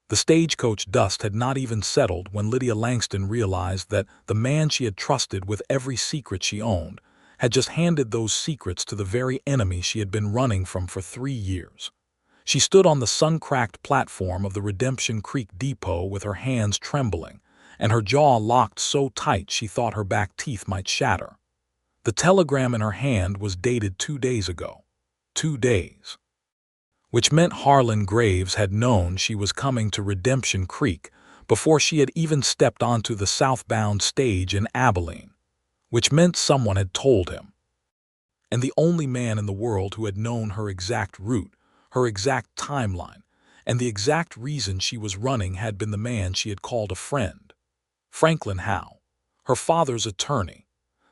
The stagecoach dust had not even settled when Lydia Langston realized that the man she had trusted with every secret she owned had just handed those secrets to the very enemy she had been running from for 3 years. She stood on the sun-cracked platform of the Redemption Creek depot with her hands trembling, and her jaw locked so tight she thought her back teeth might shatter. The telegram in her hand was dated 2 days ago. 2 days. Which meant Harlan Graves had known she was coming to Redemption Creek before she had even stepped onto the southbound stage in Abilene. Which meant someone had told him. And the only man in the world who had known her exact route, her exact timeline, and the exact reason she was running had been the man she had called a friend. Franklin Howe, her father's attorney,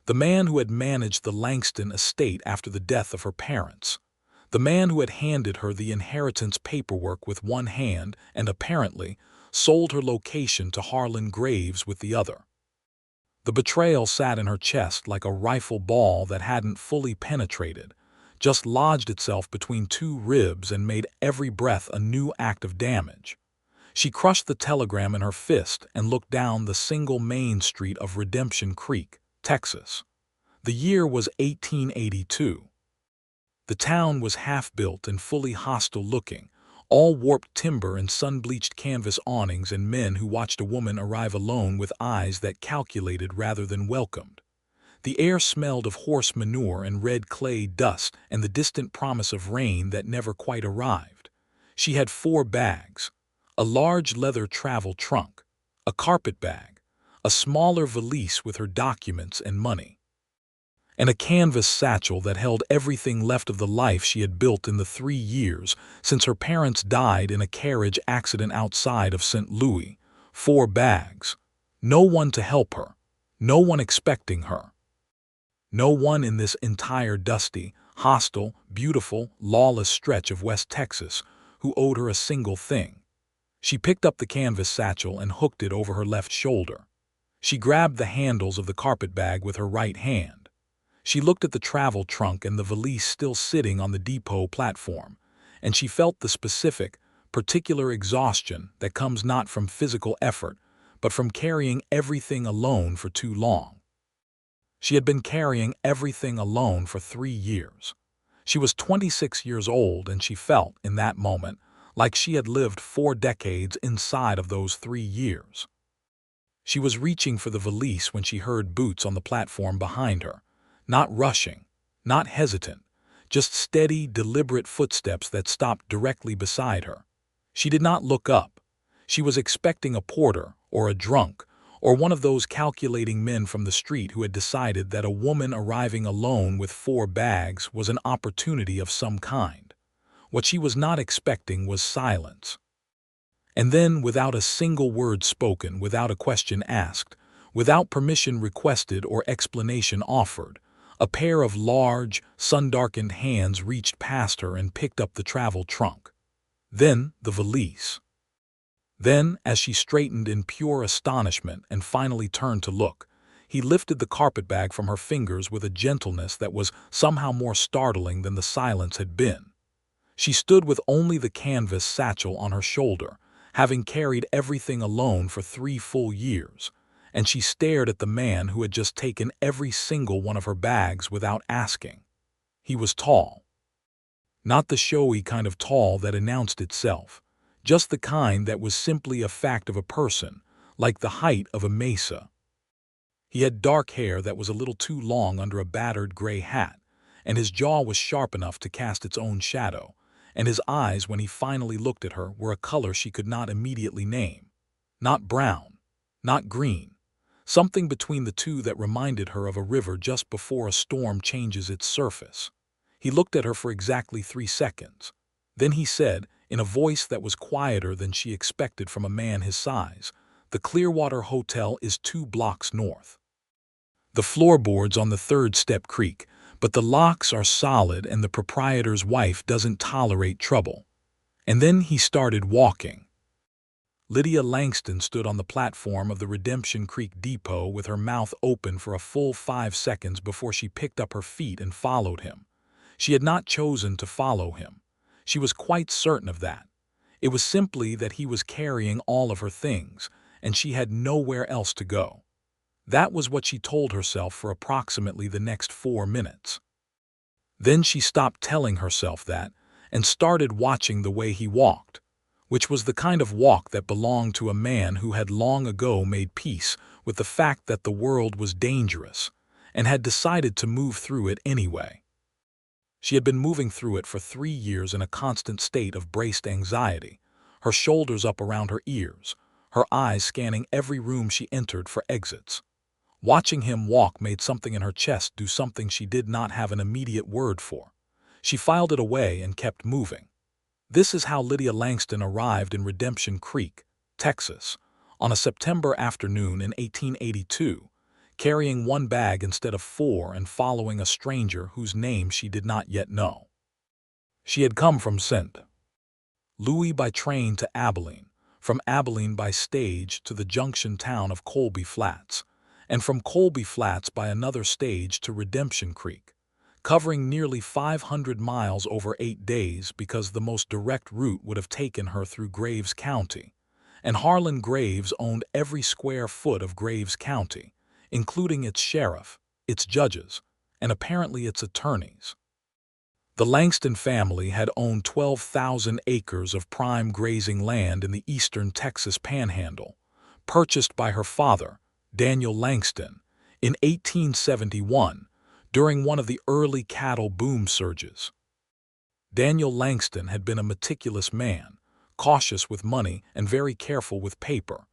the man who had managed the Langston estate after the death of her parents, the man who had handed her the inheritance paperwork with one hand and apparently sold her location to Harlan Graves with the other. The betrayal sat in her chest like a rifle ball that hadn't fully penetrated, just lodged itself between two ribs and made every breath a new act of damage. She crushed the telegram in her fist and looked down the single main street of Redemption Creek, Texas. The year was 1882. The town was half-built and fully hostile-looking, all warped timber and sun-bleached canvas awnings and men who watched a woman arrive alone with eyes that calculated rather than welcomed. The air smelled of horse manure and red clay dust and the distant promise of rain that never quite arrived. She had 4 bags, a large leather travel trunk, a carpet bag, a smaller valise with her documents and money, and a canvas satchel that held everything left of the life she had built in the 3 years since her parents died in a carriage accident outside of St. Louis. 4 bags. No one to help her. No one expecting her. No one in this entire dusty, hostile, beautiful, lawless stretch of West Texas who owed her a single thing. She picked up the canvas satchel and hooked it over her left shoulder. She grabbed the handles of the carpet bag with her right hand. She looked at the travel trunk and the valise still sitting on the depot platform, and she felt the specific, particular exhaustion that comes not from physical effort, but from carrying everything alone for too long. She had been carrying everything alone for 3 years. She was 26 years old, and she felt, in that moment, like she had lived 4 decades inside of those 3 years. She was reaching for the valise when she heard boots on the platform behind her. Not rushing, not hesitant, just steady, deliberate footsteps that stopped directly beside her. She did not look up. She was expecting a porter or a drunk or one of those calculating men from the street who had decided that a woman arriving alone with 4 bags was an opportunity of some kind. What she was not expecting was silence. And then, without a single word spoken, without a question asked, without permission requested or explanation offered, a pair of large, sun-darkened hands reached past her and picked up the travel trunk. Then the valise. Then, as she straightened in pure astonishment and finally turned to look, he lifted the carpetbag from her fingers with a gentleness that was somehow more startling than the silence had been. She stood with only the canvas satchel on her shoulder, having carried everything alone for 3 full years, and she stared at the man who had just taken every single one of her bags without asking. He was tall. Not the showy kind of tall that announced itself, just the kind that was simply a fact of a person, like the height of a mesa. He had dark hair that was a little too long under a battered gray hat, and his jaw was sharp enough to cast its own shadow, and his eyes, when he finally looked at her, were a color she could not immediately name. Not brown, not green. Something between the two that reminded her of a river just before a storm changes its surface. He looked at her for exactly 3 seconds. Then he said, in a voice that was quieter than she expected from a man his size, "The Clearwater Hotel is 2 blocks north. The floorboards on the 3rd step creak, but the locks are solid and the proprietor's wife doesn't tolerate trouble." And then he started walking. Lydia Langston stood on the platform of the Redemption Creek depot with her mouth open for a full 5 seconds before she picked up her feet and followed him. She had not chosen to follow him. She was quite certain of that. It was simply that he was carrying all of her things, and she had nowhere else to go. That was what she told herself for approximately the next 4 minutes. Then she stopped telling herself that and started watching the way he walked, which was the kind of walk that belonged to a man who had long ago made peace with the fact that the world was dangerous and had decided to move through it anyway. She had been moving through it for 3 years in a constant state of braced anxiety, her shoulders up around her ears, her eyes scanning every room she entered for exits. Watching him walk made something in her chest do something she did not have an immediate word for. She filed it away and kept moving. This is how Lydia Langston arrived in Redemption Creek, Texas, on a September afternoon in 1882, carrying 1 bag instead of 4 and following a stranger whose name she did not yet know. She had come from St. Louis by train to Abilene, from Abilene by stage to the junction town of Colby Flats, and from Colby Flats by another stage to Redemption Creek, covering nearly 500 miles over 8 days because the most direct route would have taken her through Graves County, and Harlan Graves owned every square foot of Graves County, including its sheriff, its judges, and apparently its attorneys. The Langston family had owned 12,000 acres of prime grazing land in the eastern Texas Panhandle, purchased by her father, Daniel Langston, in 1871 during one of the early cattle boom surges. Daniel Langston had been a meticulous man, cautious with money and very careful with paper,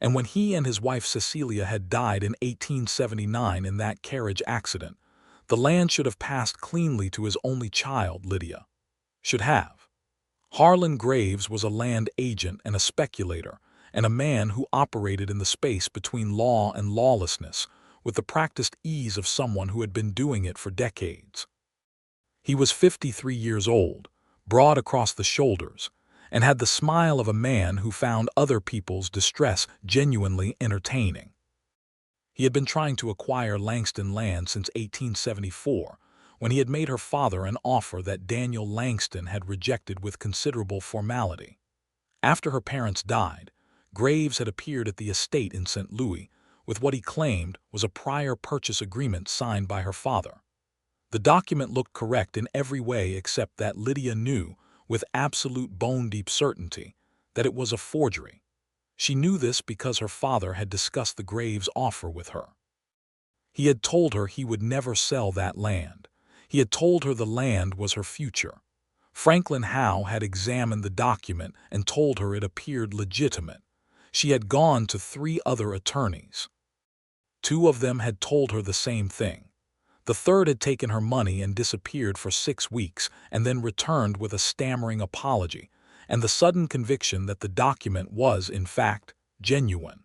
and when he and his wife Cecilia had died in 1879 in that carriage accident, the land should have passed cleanly to his only child, Lydia. Should have. Harlan Graves was a land agent and a speculator, and a man who operated in the space between law and lawlessness with the practiced ease of someone who had been doing it for decades. He was 53 years old, broad across the shoulders, and had the smile of a man who found other people's distress genuinely entertaining. He had been trying to acquire Langston land since 1874, when he had made her father an offer that Daniel Langston had rejected with considerable formality. After her parents died, Graves had appeared at the estate in St. Louis with what he claimed was a prior purchase agreement signed by her father. The document looked correct in every way except that Lydia knew, with absolute bone-deep certainty, that it was a forgery. She knew this because her father had discussed the Graves offer with her. He had told her he would never sell that land. He had told her the land was her future. Franklin Howe had examined the document and told her it appeared legitimate. She had gone to 3 other attorneys. 2 of them had told her the same thing. The third had taken her money and disappeared for 6 weeks and then returned with a stammering apology and the sudden conviction that the document was, in fact, genuine.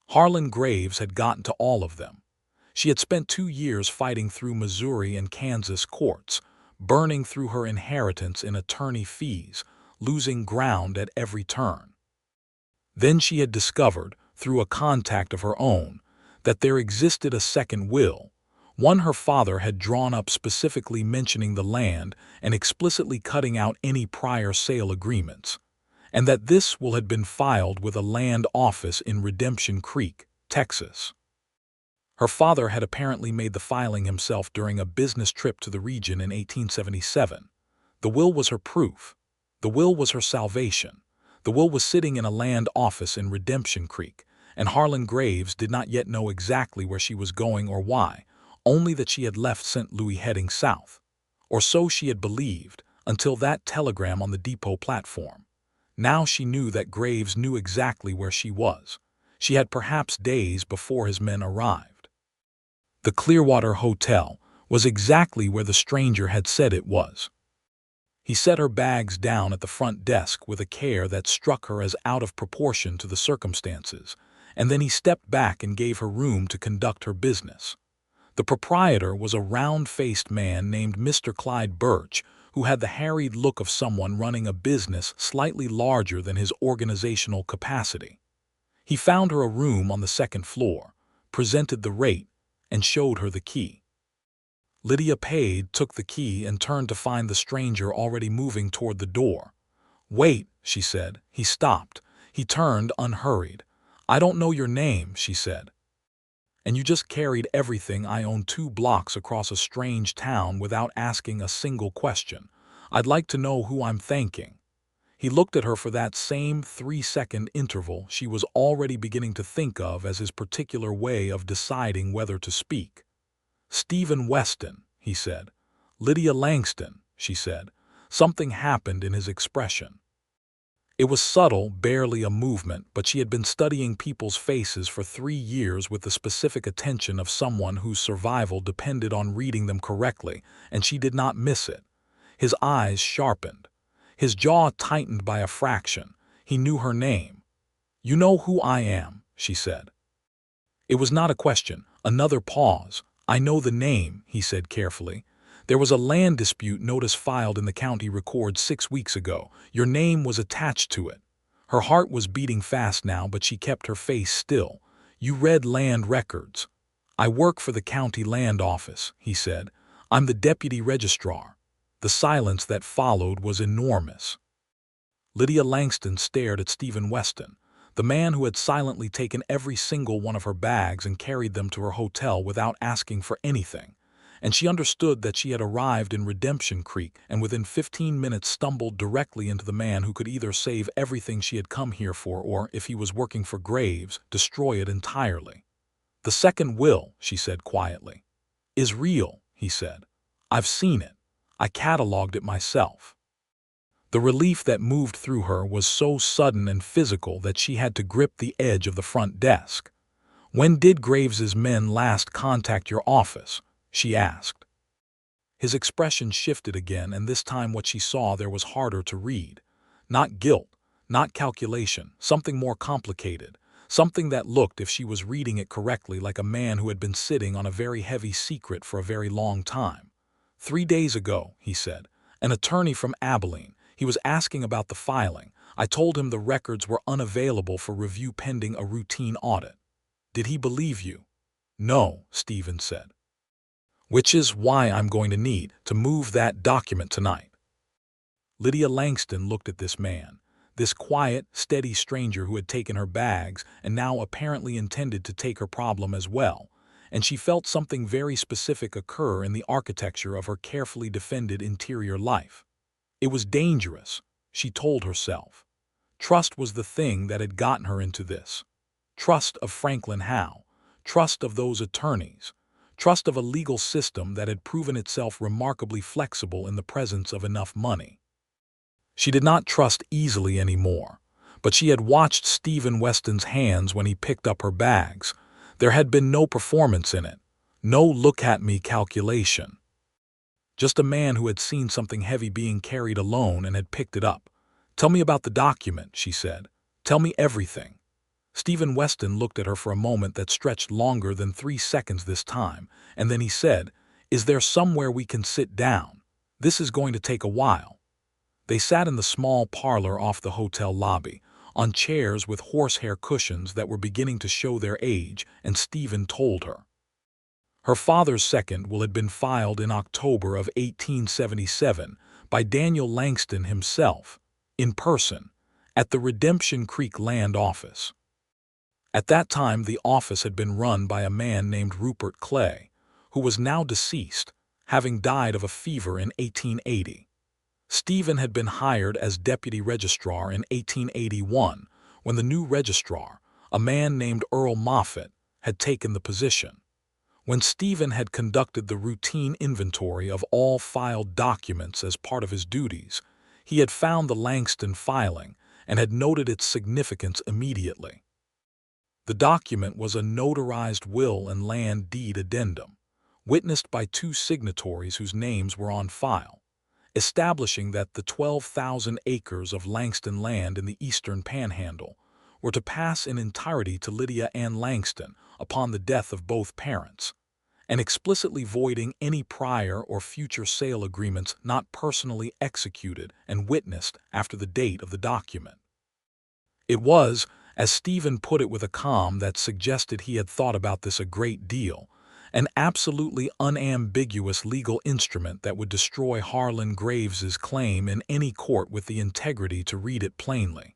Harlan Graves had gotten to all of them. She had spent 2 years fighting through Missouri and Kansas courts, burning through her inheritance in attorney fees, losing ground at every turn. Then she had discovered, through a contact of her own, that there existed a second will, one her father had drawn up specifically mentioning the land and explicitly cutting out any prior sale agreements, and that this will had been filed with a land office in Redemption Creek, Texas. Her father had apparently made the filing himself during a business trip to the region in 1877. The will was her proof. The will was her salvation. The will was sitting in a land office in Redemption Creek, and Harlan Graves did not yet know exactly where she was going or why, only that she had left St. Louis heading south. Or so she had believed, until that telegram on the depot platform. Now she knew that Graves knew exactly where she was. She had perhaps days before his men arrived. The Clearwater Hotel was exactly where the stranger had said it was. He set her bags down at the front desk with a care that struck her as out of proportion to the circumstances, and then he stepped back and gave her room to conduct her business. The proprietor was a round-faced man named Mr. Clyde Birch, who had the harried look of someone running a business slightly larger than his organizational capacity. He found her a room on the 2nd floor, presented the rate, and showed her the key. Lydia paid, took the key, and turned to find the stranger already moving toward the door. "Wait," she said. He stopped. He turned, unhurried. I don't know your name, she said. And you just carried everything I own 2 blocks across a strange town without asking a single question. I'd like to know who I'm thanking. He looked at her for that same 3-second interval she was already beginning to think of as his particular way of deciding whether to speak. Stephen Weston, he said. Lydia Langston, she said. Something happened in his expression. It was subtle, barely a movement, but she had been studying people's faces for 3 years with the specific attention of someone whose survival depended on reading them correctly, and she did not miss it. His eyes sharpened. His jaw tightened by a fraction. He knew her name. You know who I am, she said. It was not a question. Another pause. I know the name, he said carefully. There was a land dispute notice filed in the county record 6 weeks ago. Your name was attached to it. Her heart was beating fast now, but she kept her face still. You read land records. I work for the county land office, he said. I'm the deputy registrar. The silence that followed was enormous. Lydia Langston stared at Stephen Weston, the man who had silently taken every single one of her bags and carried them to her hotel without asking for anything. And she understood that she had arrived in Redemption Creek and within 15 minutes stumbled directly into the man who could either save everything she had come here for or, if he was working for Graves, destroy it entirely. The second will, she said quietly, is real, he said. I've seen it. I cataloged it myself. The relief that moved through her was so sudden and physical that she had to grip the edge of the front desk. When did Graves's men last contact your office? She asked. His expression shifted again, and this time what she saw there was harder to read. Not guilt, not calculation, something more complicated, something that looked, if she was reading it correctly, like a man who had been sitting on a very heavy secret for a very long time. 3 days ago, he said, an attorney from Abilene. He was asking about the filing. I told him the records were unavailable for review pending a routine audit. Did he believe you? No, Stephen said. Which is why I'm going to need to move that document tonight. Lydia Langston looked at this man, this quiet, steady stranger who had taken her bags and now apparently intended to take her problem as well, and she felt something very specific occur in the architecture of her carefully defended interior life. It was dangerous, she told herself. Trust was the thing that had gotten her into this. Trust of Franklin Howe, trust of those attorneys, trust of a legal system that had proven itself remarkably flexible in the presence of enough money. She did not trust easily anymore, but she had watched Stephen Weston's hands when he picked up her bags. There had been no performance in it, no look-at-me calculation. Just a man who had seen something heavy being carried alone and had picked it up. Tell me about the document, she said. Tell me everything. Stephen Weston looked at her for a moment that stretched longer than 3 seconds this time, and then he said, Is there somewhere we can sit down? This is going to take a while. They sat in the small parlor off the hotel lobby, on chairs with horsehair cushions that were beginning to show their age, and Stephen told her. Her father's second will had been filed in October of 1877 by Daniel Langston himself, in person, at the Redemption Creek Land Office. At that time, the office had been run by a man named Rupert Clay, who was now deceased, having died of a fever in 1880. Stephen had been hired as deputy registrar in 1881 when the new registrar, a man named Earl Moffat, had taken the position. When Stephen had conducted the routine inventory of all filed documents as part of his duties, he had found the Langston filing and had noted its significance immediately. The document was a notarized will and land deed addendum, witnessed by 2 signatories whose names were on file, establishing that the 12,000 acres of Langston land in the eastern panhandle were to pass in entirety to Lydia Ann Langston upon the death of both parents, and explicitly voiding any prior or future sale agreements not personally executed and witnessed after the date of the document. It was, as Stephen put it with a calm that suggested he had thought about this a great deal, an absolutely unambiguous legal instrument that would destroy Harlan Graves's claim in any court with the integrity to read it plainly.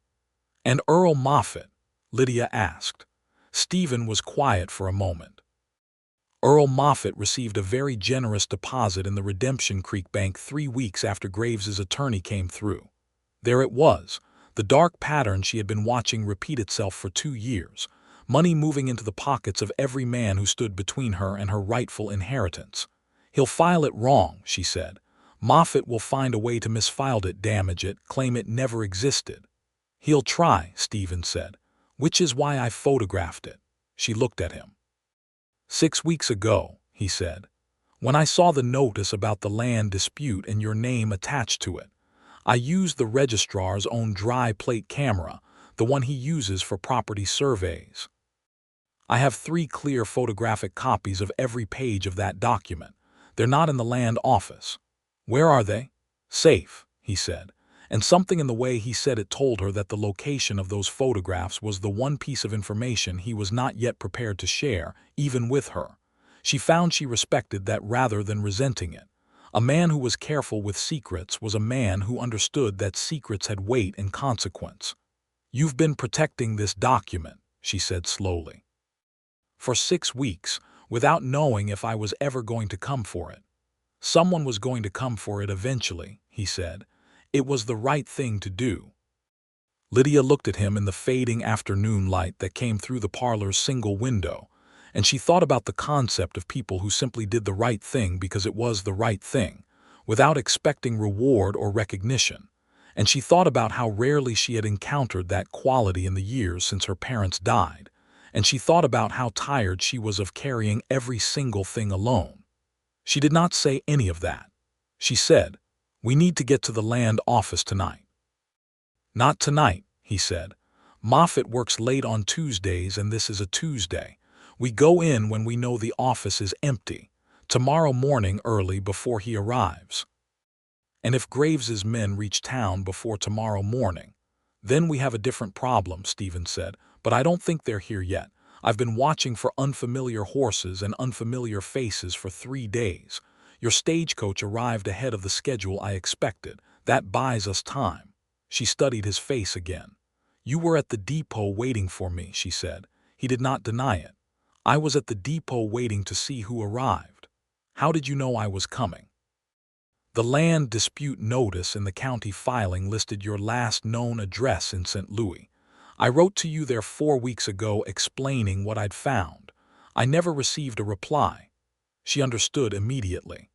"And Earl Moffat?" Lydia asked. Stephen was quiet for a moment. Earl Moffat received a very generous deposit in the Redemption Creek Bank 3 weeks after Graves's attorney came through. There it was, the dark pattern she had been watching repeat itself for 2 years, money moving into the pockets of every man who stood between her and her rightful inheritance. "He'll file it wrong," she said. "Moffat will find a way to misfile it, damage it, claim it never existed." "He'll try," Stephen said, "which is why I photographed it." She looked at him. "6 weeks ago," he said, "when I saw the notice about the land dispute and your name attached to it, I used the registrar's own dry plate camera, the one he uses for property surveys. I have 3 clear photographic copies of every page of that document. They're not in the land office." "Where are they?" "Safe," he said, and something in the way he said it told her that the location of those photographs was the one piece of information he was not yet prepared to share, even with her. She found she respected that rather than resenting it. A man who was careful with secrets was a man who understood that secrets had weight and consequence. "You've been protecting this document," she said slowly, "for 6 weeks, without knowing if I was ever going to come for it." "Someone was going to come for it eventually," he said. "It was the right thing to do." Lydia looked at him in the fading afternoon light that came through the parlor's single window, and she thought about the concept of people who simply did the right thing because it was the right thing, without expecting reward or recognition, and she thought about how rarely she had encountered that quality in the years since her parents died, and she thought about how tired she was of carrying every single thing alone. She did not say any of that. She said, "We need to get to the land office tonight." "Not tonight," he said. "Moffat works late on Tuesdays and this is a Tuesday. We go in when we know the office is empty, tomorrow morning early before he arrives." "And if Graves's men reach town before tomorrow morning, then we have a different problem," Stephen said, "but I don't think they're here yet. I've been watching for unfamiliar horses and unfamiliar faces for 3 days. Your stagecoach arrived ahead of the schedule I expected. That buys us time." She studied his face again. "You were at the depot waiting for me," she said. He did not deny it. "I was at the depot waiting to see who arrived." "How did you know I was coming?" "The land dispute notice in the county filing listed your last known address in St. Louis. I wrote to you there 4 weeks ago explaining what I'd found. I never received a reply." She understood immediately.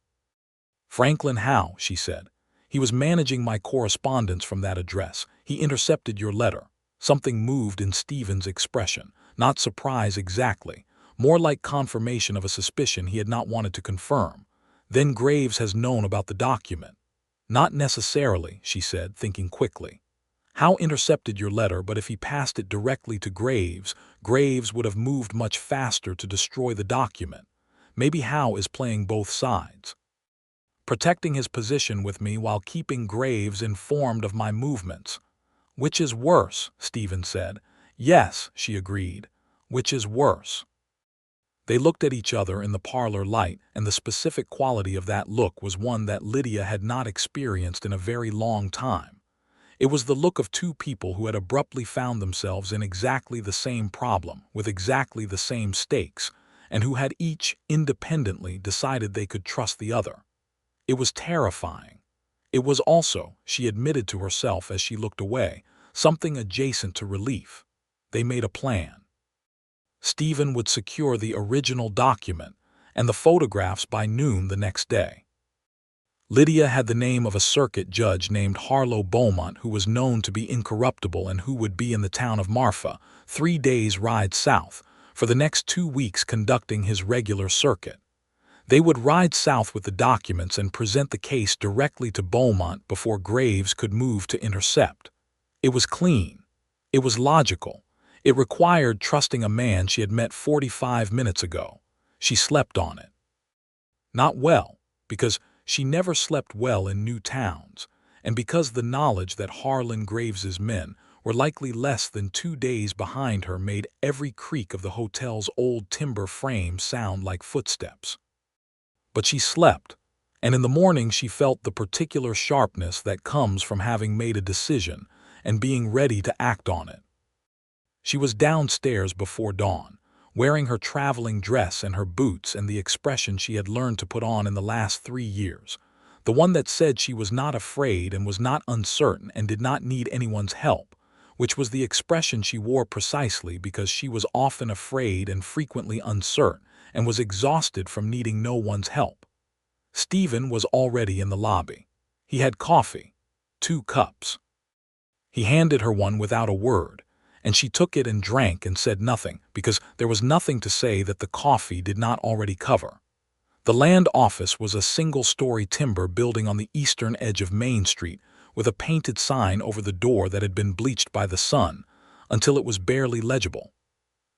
"Franklin Howe," she said. "He was managing my correspondence from that address. He intercepted your letter." Something moved in Stephen's expression. Not surprise exactly, more like confirmation of a suspicion he had not wanted to confirm. "Then Graves has known about the document." "Not necessarily," she said, thinking quickly. "Howe intercepted your letter, but if he passed it directly to Graves, Graves would have moved much faster to destroy the document. Maybe Howe is playing both sides, protecting his position with me while keeping Graves informed of my movements." "Which is worse?" Stephen said. "Yes," she agreed. "Which is worse?" They looked at each other in the parlor light, and the specific quality of that look was one that Lydia had not experienced in a very long time. It was the look of 2 people who had abruptly found themselves in exactly the same problem, with exactly the same stakes, and who had each, independently, decided they could trust the other. It was terrifying. It was also, she admitted to herself as she looked away, something adjacent to relief. They made a plan. Stephen would secure the original document and the photographs by noon the next day. Lydia had the name of a circuit judge named Harlow Beaumont who was known to be incorruptible and who would be in the town of Marfa, 3 days' ride south, for the next 2 weeks conducting his regular circuit. They would ride south with the documents and present the case directly to Beaumont before Graves could move to intercept. It was clean. It was logical. It required trusting a man she had met 45 minutes ago. She slept on it. Not well, because she never slept well in new towns, and because the knowledge that Harlan Graves's men were likely less than 2 days behind her made every creak of the hotel's old timber frame sound like footsteps. But she slept, and in the morning she felt the particular sharpness that comes from having made a decision and being ready to act on it. She was downstairs before dawn, wearing her traveling dress and her boots and the expression she had learned to put on in the last 3 years, the one that said she was not afraid and was not uncertain and did not need anyone's help, which was the expression she wore precisely because she was often afraid and frequently uncertain and was exhausted from needing no one's help. Stephen was already in the lobby. He had coffee, 2 cups. He handed her one without a word, and she took it and drank and said nothing because there was nothing to say that the coffee did not already cover. The land office was a single-story timber building on the eastern edge of Main Street with a painted sign over the door that had been bleached by the sun until it was barely legible.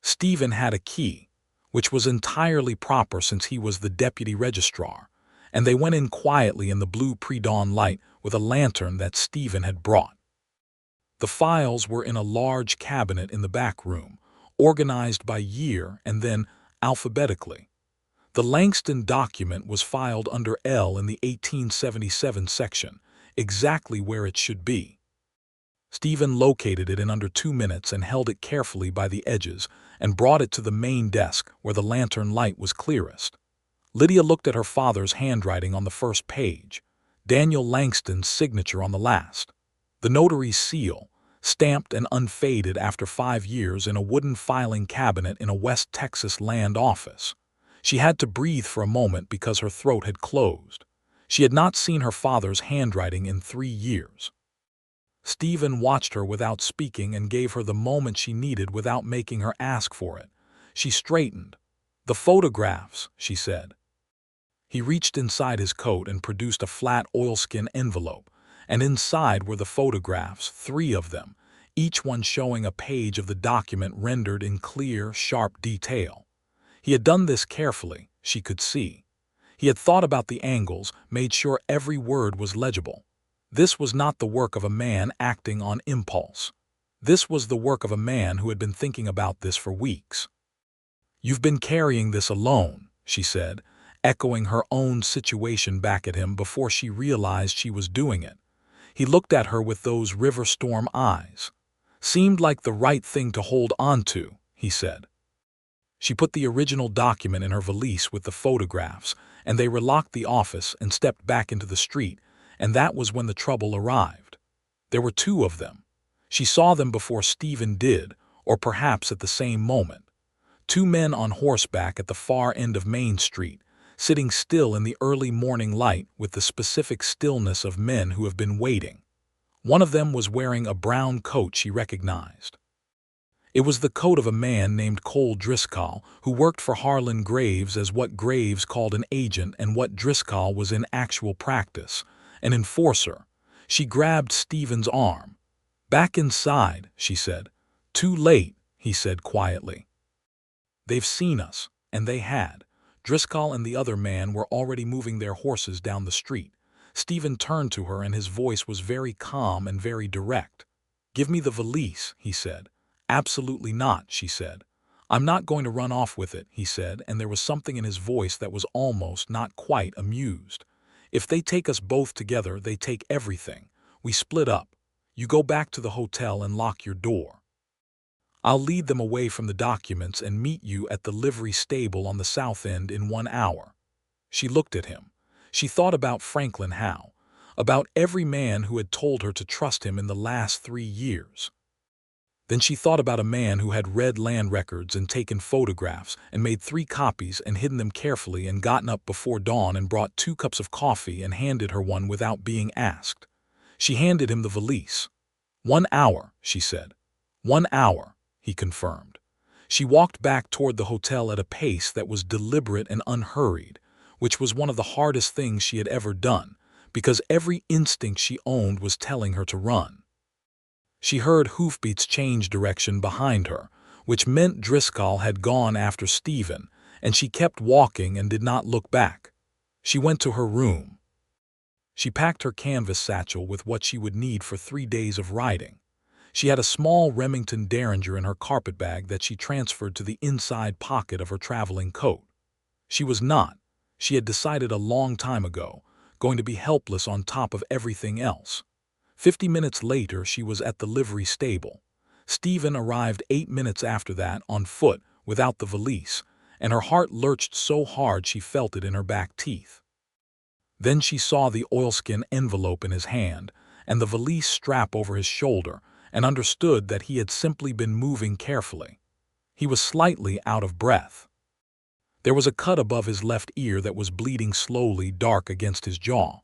Stephen had a key, which was entirely proper since he was the deputy registrar, and they went in quietly in the blue pre-dawn light with a lantern that Stephen had brought. The files were in a large cabinet in the back room, organized by year and then alphabetically. The Langston document was filed under L in the 1877 section, exactly where it should be. Stephen located it in under 2 minutes and held it carefully by the edges and brought it to the main desk where the lantern light was clearest. Lydia looked at her father's handwriting on the first page, Daniel Langston's signature on the last. The notary's seal, stamped and unfaded after 5 years in a wooden filing cabinet in a West Texas land office. She had to breathe for a moment because her throat had closed. She had not seen her father's handwriting in 3 years. Stephen watched her without speaking and gave her the moment she needed without making her ask for it. She straightened. "The photographs," she said. He reached inside his coat and produced a flat oilskin envelope, and inside were the photographs, 3 of them, each one showing a page of the document rendered in clear, sharp detail. He had done this carefully, she could see. He had thought about the angles, made sure every word was legible. This was not the work of a man acting on impulse. This was the work of a man who had been thinking about this for weeks. "You've been carrying this alone," she said, echoing her own situation back at him before she realized she was doing it. He looked at her with those river storm eyes. "Seemed like the right thing to hold on to," he said. She put the original document in her valise with the photographs, and they relocked the office and stepped back into the street, and that was when the trouble arrived. There were 2 of them. She saw them before Stephen did, or perhaps at the same moment. 2 men on horseback at the far end of Main Street, sitting still in the early morning light with the specific stillness of men who have been waiting. One of them was wearing a brown coat she recognized. It was the coat of a man named Cole Driscoll, who worked for Harlan Graves as what Graves called an agent and what Driscoll was in actual practice, an enforcer. She grabbed Stephen's arm. "Back inside," she said. "Too late," he said quietly. "They've seen us," and they had. Driscoll and the other man were already moving their horses down the street. Stephen turned to her and his voice was very calm and very direct. "Give me the valise," he said. "Absolutely not," she said. "I'm not going to run off with it," he said, and there was something in his voice that was almost, not quite, amused. "If they take us both together, they take everything. We split up. You go back to the hotel and lock your door. I'll lead them away from the documents and meet you at the livery stable on the south end in 1 hour." She looked at him. She thought about Franklin Howe, about every man who had told her to trust him in the last 3 years. Then she thought about a man who had read land records and taken photographs and made 3 copies and hidden them carefully and gotten up before dawn and brought 2 cups of coffee and handed her one without being asked. She handed him the valise. 1 hour, she said. 1 hour, he confirmed. She walked back toward the hotel at a pace that was deliberate and unhurried, which was one of the hardest things she had ever done, because every instinct she owned was telling her to run. She heard hoofbeats change direction behind her, which meant Driscoll had gone after Stephen, and she kept walking and did not look back. She went to her room. She packed her canvas satchel with what she would need for 3 days of riding. She had a small Remington Derringer in her carpetbag that she transferred to the inside pocket of her traveling coat. She was not, she had decided a long time ago, going to be helpless on top of everything else. 50 minutes later, she was at the livery stable. Stephen arrived 8 minutes after that, on foot, without the valise, and her heart lurched so hard she felt it in her back teeth. Then she saw the oilskin envelope in his hand, and the valise strap over his shoulder, and understood that he had simply been moving carefully. He was slightly out of breath. There was a cut above his left ear that was bleeding slowly, dark against his jaw.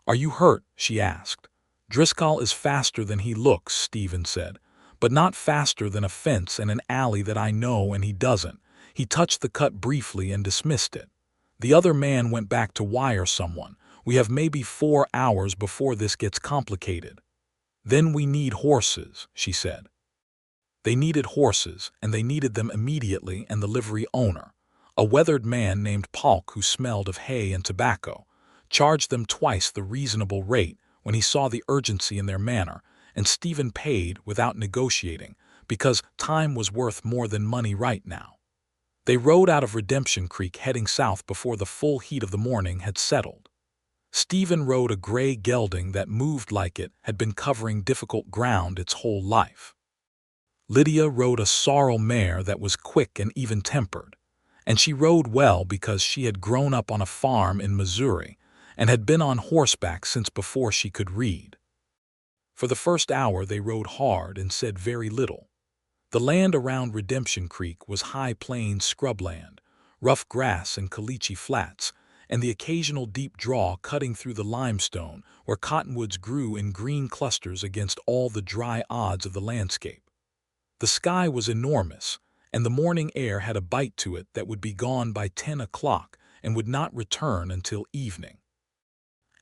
"Are you hurt?" she asked. "Driscoll is faster than he looks," Stephen said, "but not faster than a fence and an alley that I know, and he doesn't." He touched the cut briefly and dismissed it. "The other man went back to wire someone. We have maybe 4 hours before this gets complicated." "Then we need horses," she said. They needed horses, and they needed them immediately, and the livery owner, a weathered man named Polk who smelled of hay and tobacco, charged them twice the reasonable rate when he saw the urgency in their manner, and Stephen paid without negotiating, because time was worth more than money right now. They rode out of Redemption Creek heading south before the full heat of the morning had settled. Stephen rode a gray gelding that moved like it had been covering difficult ground its whole life. Lydia rode a sorrel mare that was quick and even-tempered, and she rode well because she had grown up on a farm in Missouri and had been on horseback since before she could read. For the first hour they rode hard and said very little. The land around Redemption Creek was high plains scrubland, rough grass and caliche flats, and the occasional deep draw cutting through the limestone where cottonwoods grew in green clusters against all the dry odds of the landscape. The sky was enormous, and the morning air had a bite to it that would be gone by 10 o'clock and would not return until evening.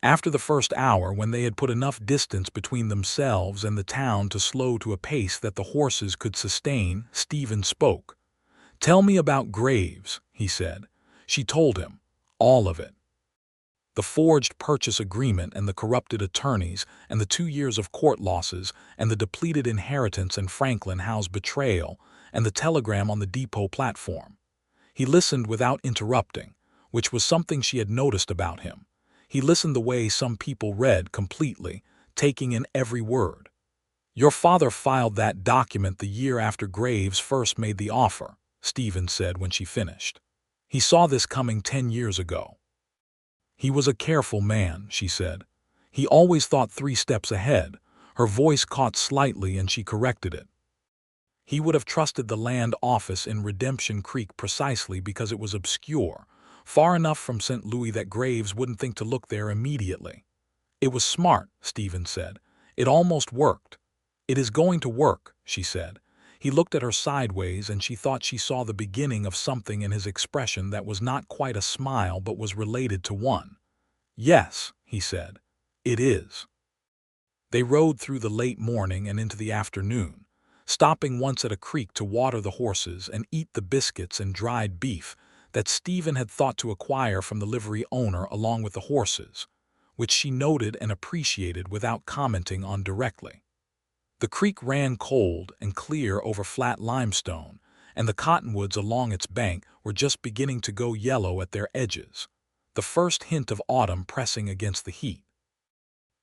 After the first hour, when they had put enough distance between themselves and the town to slow to a pace that the horses could sustain, Stephen spoke. "Tell me about Graves," he said. She told him, all of it. The forged purchase agreement and the corrupted attorneys and the 2 years of court losses and the depleted inheritance and Franklin Howe's betrayal and the telegram on the depot platform. He listened without interrupting, which was something she had noticed about him. He listened the way some people read, completely, taking in every word. "Your father filed that document the year after Graves first made the offer," Stephen said when she finished. "He saw this coming 10 years ago." "He was a careful man," she said. "He always thought 3 steps ahead." Her voice caught slightly and she corrected it. "He would have trusted the land office in Redemption Creek precisely because it was obscure, far enough from St. Louis that Graves wouldn't think to look there immediately." "It was smart," Stephen said. "It almost worked." "It is going to work," she said. He looked at her sideways, and she thought she saw the beginning of something in his expression that was not quite a smile but was related to one. "Yes," he said, "it is." They rode through the late morning and into the afternoon, stopping once at a creek to water the horses and eat the biscuits and dried beef that Stephen had thought to acquire from the livery owner along with the horses, which she noted and appreciated without commenting on directly. The creek ran cold and clear over flat limestone, and the cottonwoods along its bank were just beginning to go yellow at their edges, the first hint of autumn pressing against the heat.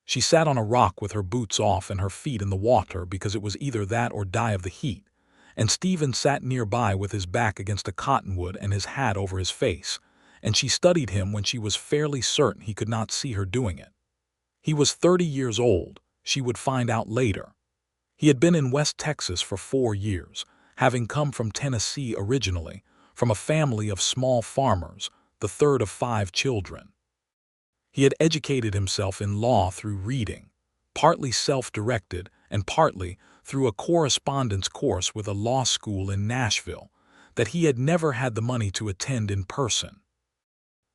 She sat on a rock with her boots off and her feet in the water because it was either that or die of the heat, and Stephen sat nearby with his back against a cottonwood and his hat over his face, and she studied him when she was fairly certain he could not see her doing it. He was 30 years old, she would find out later. He had been in West Texas for 4 years, having come from Tennessee originally, from a family of small farmers, the third of 5 children. He had educated himself in law through reading, partly self-directed and partly through a correspondence course with a law school in Nashville that he had never had the money to attend in person.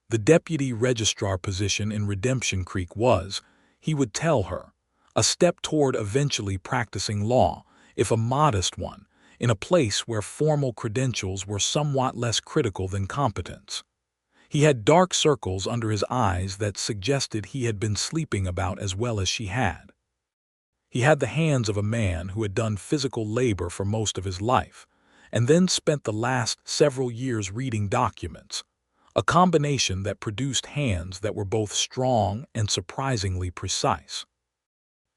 The deputy registrar position in Redemption Creek was, he would tell her, a step toward eventually practicing law, if a modest one, in a place where formal credentials were somewhat less critical than competence. He had dark circles under his eyes that suggested he had been sleeping about as well as she had. He had the hands of a man who had done physical labor for most of his life, and then spent the last several years reading documents, a combination that produced hands that were both strong and surprisingly precise.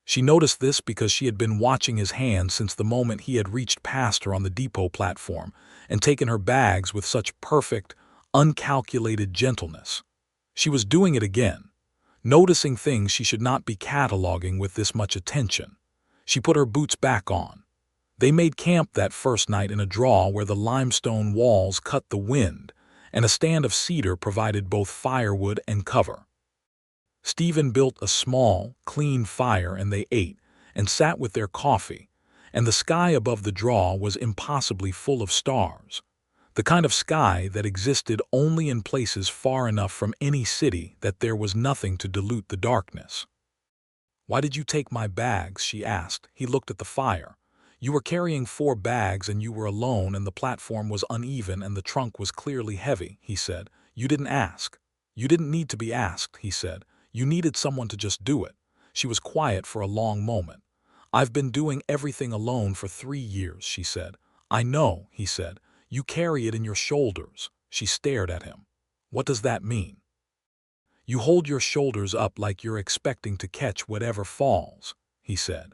She noticed this because she had been watching his hands since the moment he had reached past her on the depot platform and taken her bags with such perfect, uncalculated gentleness. She was doing it again, noticing things she should not be cataloging with this much attention. She put her boots back on. They made camp that first night in a draw where the limestone walls cut the wind, and a stand of cedar provided both firewood and cover. Stephen built a small, clean fire and they ate and sat with their coffee, and the sky above the draw was impossibly full of stars, the kind of sky that existed only in places far enough from any city that there was nothing to dilute the darkness. "Why did you take my bags?" she asked. He looked at the fire. "You were carrying 4 bags and you were alone and the platform was uneven and the trunk was clearly heavy," he said. "You didn't ask." "You didn't need to be asked," he said. "You needed someone to just do it." She was quiet for a long moment. "I've been doing everything alone for 3 years," she said. "I know," he said. "You carry it in your shoulders." She stared at him. "What does that mean?" "You hold your shoulders up like you're expecting to catch whatever falls," he said.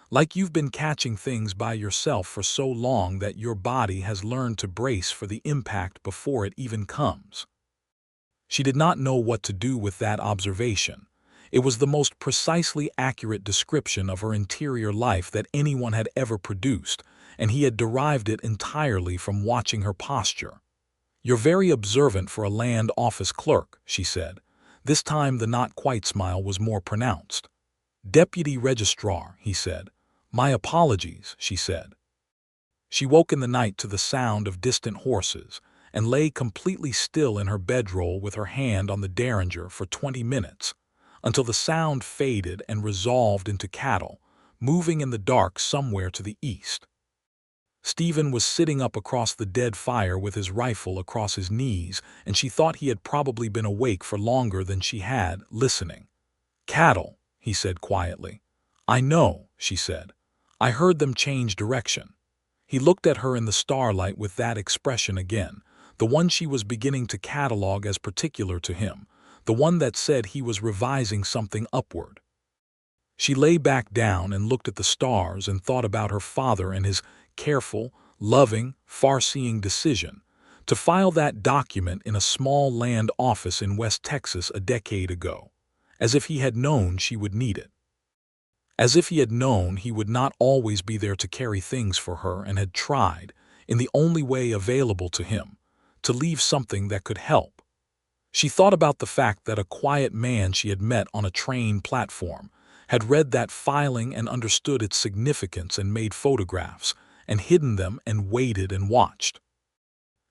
"Like you've been catching things by yourself for so long that your body has learned to brace for the impact before it even comes." She did not know what to do with that observation. It was the most precisely accurate description of her interior life that anyone had ever produced, and he had derived it entirely from watching her posture. "You're very observant for a land office clerk," she said. This time the not-quite smile was more pronounced. "Deputy registrar," he said. "My apologies," she said. She woke in the night to the sound of distant horses, and lay completely still in her bedroll with her hand on the derringer for 20 minutes, until the sound faded and resolved into cattle, moving in the dark somewhere to the east. Stephen was sitting up across the dead fire with his rifle across his knees, and she thought he had probably been awake for longer than she had, listening. "Cattle," he said quietly. "I know," she said. "I heard them change direction." He looked at her in the starlight with that expression again, the one she was beginning to catalog as particular to him, the one that said he was revising something upward. She lay back down and looked at the stars and thought about her father and his careful, loving, far-seeing decision to file that document in a small land office in West Texas a decade ago, as if he had known she would need it. As if he had known he would not always be there to carry things for her and had tried, in the only way available to him, to leave something that could help. She thought about the fact that a quiet man she had met on a train platform had read that filing and understood its significance and made photographs, and hidden them and waited and watched.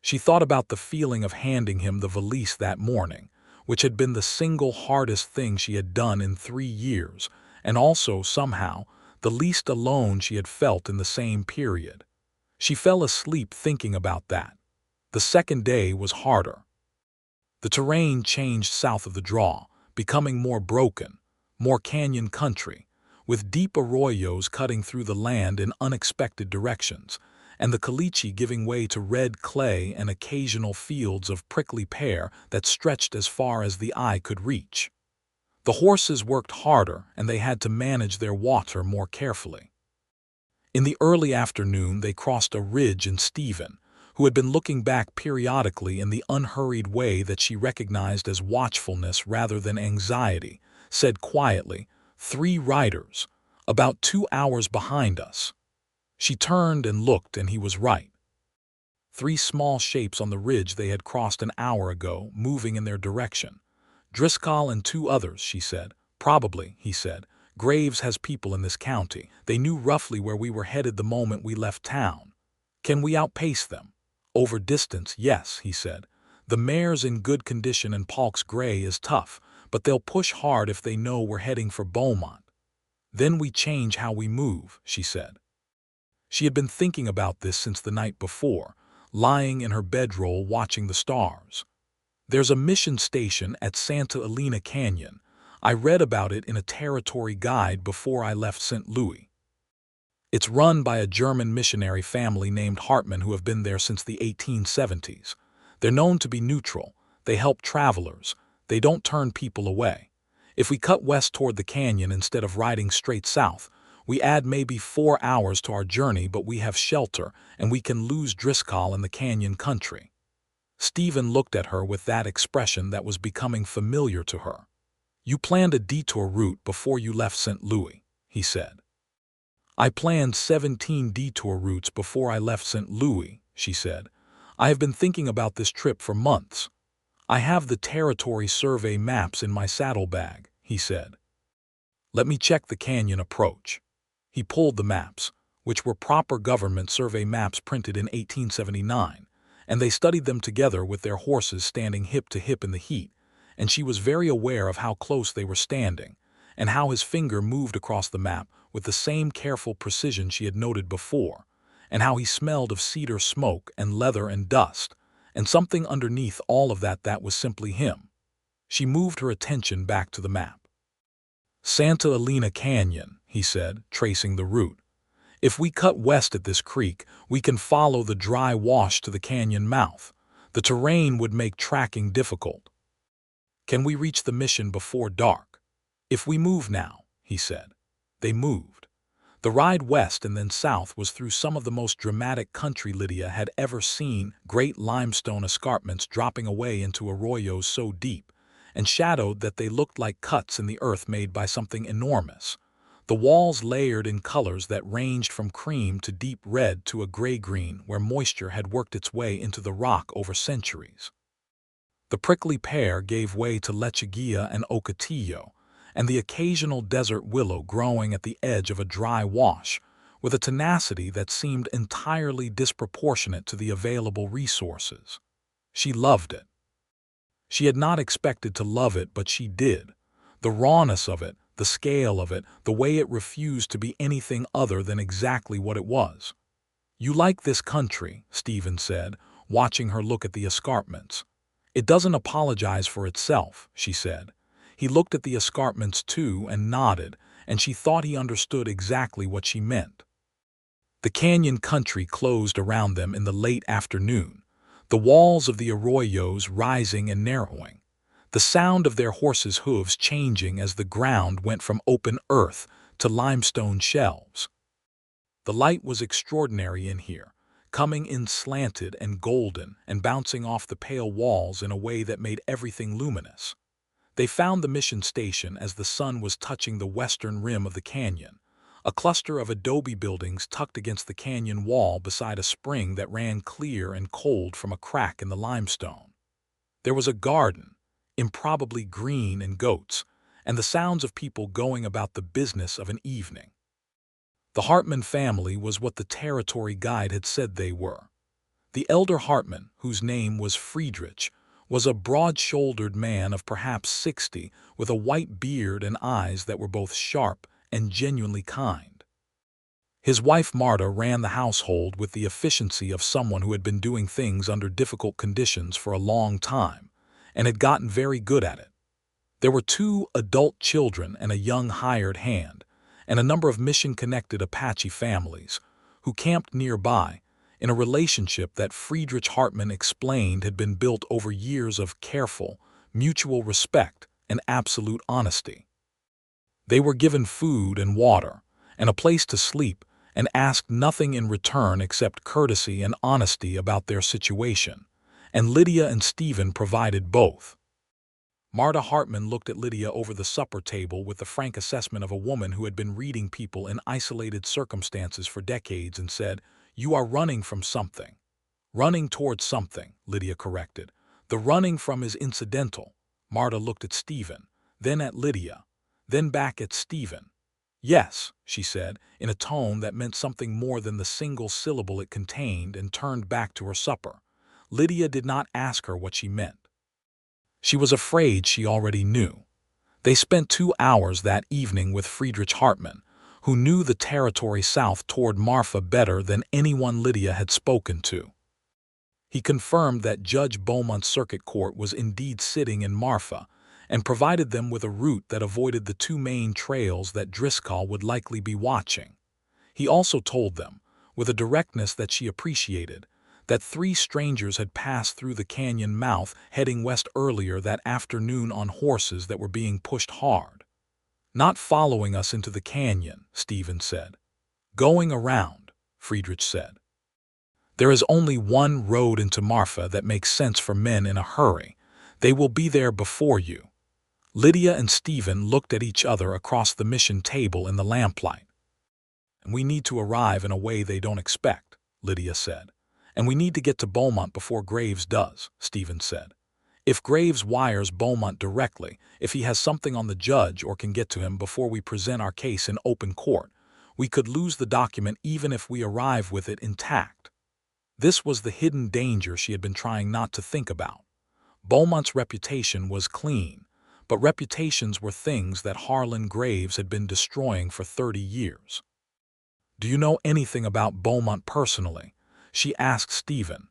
She thought about the feeling of handing him the valise that morning, which had been the single hardest thing she had done in 3 years, and also, somehow, the least alone she had felt in the same period. She fell asleep thinking about that. The second day was harder. The terrain changed south of the draw, becoming more broken, more canyon country, with deep arroyos cutting through the land in unexpected directions, and the caliche giving way to red clay and occasional fields of prickly pear that stretched as far as the eye could reach. The horses worked harder, and they had to manage their water more carefully. In the early afternoon they crossed a ridge, and Stephen, who had been looking back periodically in the unhurried way that she recognized as watchfulness rather than anxiety, said quietly, "3 riders, about 2 hours behind us." She turned and looked, and he was right. 3 small shapes on the ridge they had crossed an hour ago, moving in their direction. "Driscoll and 2 others," she said. "Probably," he said. "Graves has people in this county. They knew roughly where we were headed the moment we left town. Can we outpace them?" "Over distance, yes," he said. "The mare's in good condition and Paulk's gray is tough, but they'll push hard if they know we're heading for Beaumont." "Then we change how we move," she said. She had been thinking about this since the night before, lying in her bedroll watching the stars. "There's a mission station at Santa Elena Canyon. I read about it in a territory guide before I left St. Louis. It's run by a German missionary family named Hartman who have been there since the 1870s. They're known to be neutral. They help travelers. They don't turn people away. If we cut west toward the canyon instead of riding straight south, we add maybe 4 hours to our journey, but we have shelter, and we can lose Driscoll in the canyon country. Stephen looked at her with that expression that was becoming familiar to her. You planned a detour route before you left St. Louis, he said. I planned 17 detour routes before I left St. Louis, she said. I have been thinking about this trip for months. I have the territory survey maps in my saddlebag, he said. Let me check the canyon approach. He pulled the maps, which were proper government survey maps printed in 1879, and they studied them together with their horses standing hip to hip in the heat, and she was very aware of how close they were standing, and how his finger moved across the map with the same careful precision she had noted before, and how he smelled of cedar smoke and leather and dust, and something underneath all of that was simply him. She moved her attention back to the map. Santa Elena Canyon, he said, tracing the route. If we cut west at this creek, we can follow the dry wash to the canyon mouth. The terrain would make tracking difficult. Can we reach the mission before dark? If we move now, he said. They moved. The ride west and then south was through some of the most dramatic country Lydia had ever seen, great limestone escarpments dropping away into arroyos so deep and shadowed that they looked like cuts in the earth made by something enormous. The walls layered in colors that ranged from cream to deep red to a gray-green where moisture had worked its way into the rock over centuries. The prickly pear gave way to lechuguilla and ocotillo, and the occasional desert willow growing at the edge of a dry wash, with a tenacity that seemed entirely disproportionate to the available resources. She loved it. She had not expected to love it, but she did. The rawness of it, the scale of it, the way it refused to be anything other than exactly what it was. You like this country, Stephen said, watching her look at the escarpments. It doesn't apologize for itself, she said. He looked at the escarpments too and nodded, and she thought he understood exactly what she meant. The canyon country closed around them in the late afternoon, the walls of the arroyos rising and narrowing, the sound of their horses' hooves changing as the ground went from open earth to limestone shelves. The light was extraordinary in here, coming in slanted and golden and bouncing off the pale walls in a way that made everything luminous. They found the mission station as the sun was touching the western rim of the canyon, a cluster of adobe buildings tucked against the canyon wall beside a spring that ran clear and cold from a crack in the limestone. There was a garden, improbably green and goats, and the sounds of people going about the business of an evening. The Hartman family was what the territory guide had said they were. The elder Hartman, whose name was Friedrich, was a broad-shouldered man of perhaps 60, with a white beard and eyes that were both sharp and genuinely kind. His wife Marta ran the household with the efficiency of someone who had been doing things under difficult conditions for a long time, and had gotten very good at it. There were 2 adult children and a young hired hand, and a number of mission-connected Apache families, who camped nearby, in a relationship that Friedrich Hartman explained had been built over years of careful, mutual respect and absolute honesty. They were given food and water, and a place to sleep, and asked nothing in return except courtesy and honesty about their situation, and Lydia and Stephen provided both. Marta Hartman looked at Lydia over the supper table with the frank assessment of a woman who had been reading people in isolated circumstances for decades and said, "You are running from something." "Running towards something," Lydia corrected. "The running from is incidental." Marta looked at Stephen, then at Lydia, then back at Stephen. "Yes," she said, in a tone that meant something more than the single syllable it contained, and turned back to her supper. Lydia did not ask her what she meant. She was afraid she already knew. They spent 2 hours that evening with Friedrich Hartman, who knew the territory south toward Marfa better than anyone Lydia had spoken to. He confirmed that Judge Beaumont's circuit court was indeed sitting in Marfa, and provided them with a route that avoided the two main trails that Driscoll would likely be watching. He also told them, with a directness that she appreciated, that 3 strangers had passed through the canyon mouth heading west earlier that afternoon on horses that were being pushed hard. "Not following us into the canyon," Stephen said. "Going around," Friedrich said. "There is only one road into Marfa that makes sense for men in a hurry. They will be there before you." Lydia and Stephen looked at each other across the mission table in the lamplight. "And we need to arrive in a way they don't expect," Lydia said. "And we need to get to Beaumont before Graves does," Stephen said. "If Graves wires Beaumont directly, if he has something on the judge or can get to him before we present our case in open court, we could lose the document even if we arrive with it intact." This was the hidden danger she had been trying not to think about. Beaumont's reputation was clean, but reputations were things that Harlan Graves had been destroying for 30 years. "Do you know anything about Beaumont personally?" she asked Stephen.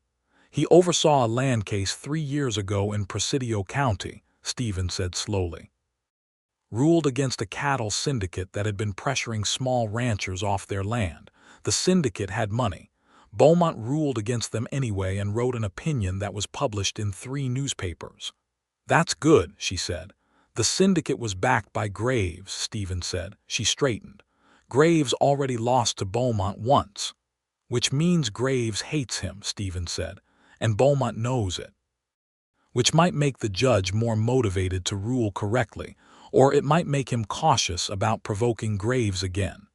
"He oversaw a land case 3 years ago in Presidio County," Stephen said slowly. "Ruled against a cattle syndicate that had been pressuring small ranchers off their land. The syndicate had money. Beaumont ruled against them anyway and wrote an opinion that was published in 3 newspapers." "That's good," she said. "The syndicate was backed by Graves," Stephen said. She straightened. "Graves already lost to Beaumont once." "Which means Graves hates him," Stephen said, "and Beaumont knows it. Which might make the judge more motivated to rule correctly, or it might make him cautious about provoking Graves again.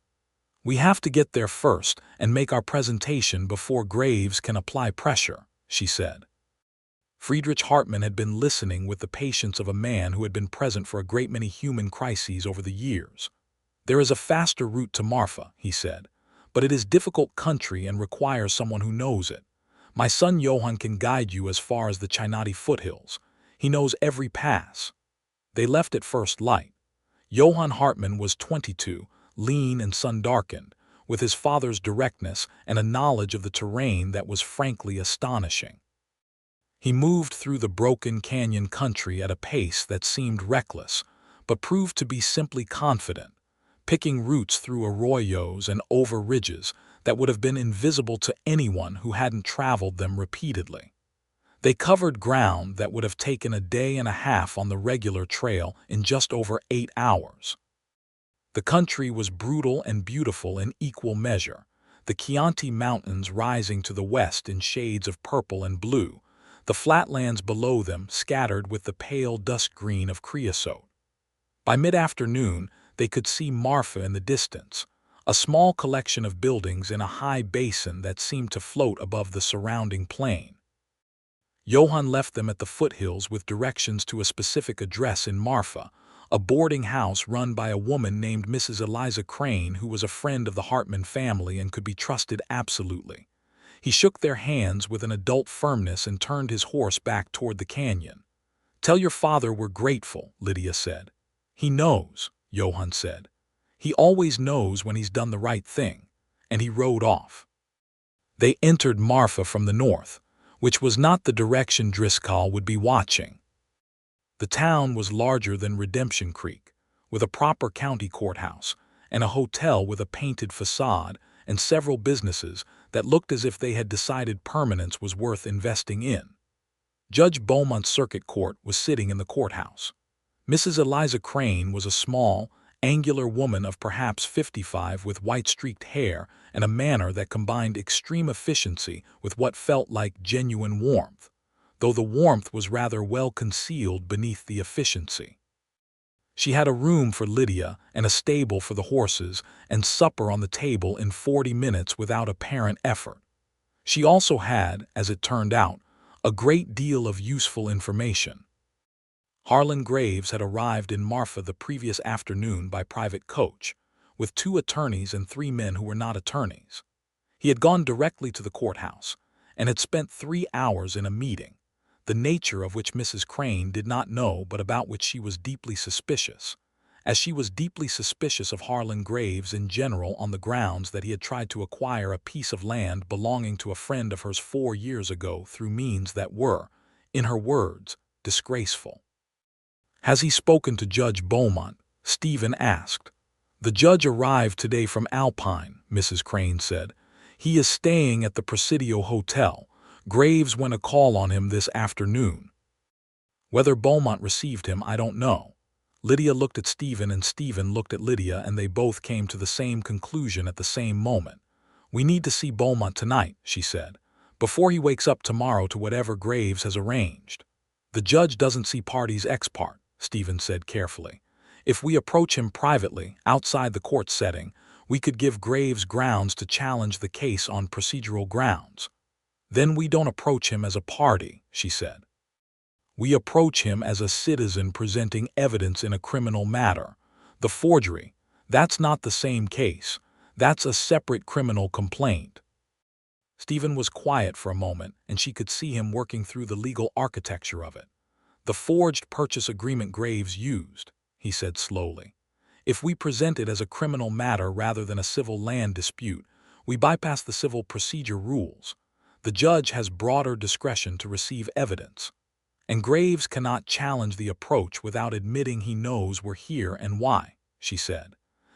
We have to get there first and make our presentation before Graves can apply pressure," she said. Friedrich Hartmann had been listening with the patience of a man who had been present for a great many human crises over the years. "There is a faster route to Marfa," he said, "but it is difficult country and requires someone who knows it. My son Johann can guide you as far as the Chinati foothills. He knows every pass." They left at first light. Johann Hartmann was 22, lean and sun-darkened, with his father's directness and a knowledge of the terrain that was frankly astonishing. He moved through the broken canyon country at a pace that seemed reckless, but proved to be simply confident, picking routes through arroyos and over ridges that would have been invisible to anyone who hadn't traveled them repeatedly. They covered ground that would have taken a day and a half on the regular trail in just over 8 hours. The country was brutal and beautiful in equal measure, the Chianti Mountains rising to the west in shades of purple and blue, the flatlands below them scattered with the pale dusk green of creosote. By mid-afternoon, they could see Marfa in the distance, a small collection of buildings in a high basin that seemed to float above the surrounding plain. Johann left them at the foothills with directions to a specific address in Marfa, a boarding house run by a woman named Mrs. Eliza Crane who was a friend of the Hartman family and could be trusted absolutely. He shook their hands with an adult firmness and turned his horse back toward the canyon. "Tell your father we're grateful," Lydia said. "He knows," Johann said. "He always knows when he's done the right thing," and he rode off. They entered Marfa from the north, which was not the direction Driscoll would be watching. The town was larger than Redemption Creek, with a proper county courthouse, and a hotel with a painted facade, and several businesses that looked as if they had decided permanence was worth investing in. Judge Beaumont's circuit court was sitting in the courthouse. Mrs. Eliza Crane was a small, angular woman of perhaps 55 with white-streaked hair and a manner that combined extreme efficiency with what felt like genuine warmth, though the warmth was rather well concealed beneath the efficiency. She had a room for Lydia and a stable for the horses and supper on the table in 40 minutes without apparent effort. She also had, as it turned out, a great deal of useful information. Harlan Graves had arrived in Marfa the previous afternoon by private coach, with 2 attorneys and 3 men who were not attorneys. He had gone directly to the courthouse and had spent 3 hours in a meeting, the nature of which Mrs. Crane did not know but about which she was deeply suspicious, as she was deeply suspicious of Harlan Graves in general on the grounds that he had tried to acquire a piece of land belonging to a friend of hers 4 years ago through means that were, in her words, disgraceful. "Has he spoken to Judge Beaumont?" Stephen asked. "The judge arrived today from Alpine," Mrs. Crane said. "He is staying at the Presidio Hotel. Graves went a call on him this afternoon. Whether Beaumont received him, I don't know." Lydia looked at Stephen and Stephen looked at Lydia, and they both came to the same conclusion at the same moment. "We need to see Beaumont tonight," she said, "before he wakes up tomorrow to whatever Graves has arranged." "The judge doesn't see parties ex parte," Stephen said carefully. "If we approach him privately, outside the court setting, we could give Graves grounds to challenge the case on procedural grounds." "Then we don't approach him as a party," she said. "We approach him as a citizen presenting evidence in a criminal matter. The forgery, that's not the same case. That's a separate criminal complaint." Stephen was quiet for a moment, and she could see him working through the legal architecture of it. "The forged purchase agreement Graves used," he said slowly. "If we present it as a criminal matter rather than a civil land dispute, we bypass the civil procedure rules. The judge has broader discretion to receive evidence. And Graves cannot challenge the approach without admitting he knows we're here and why," she said.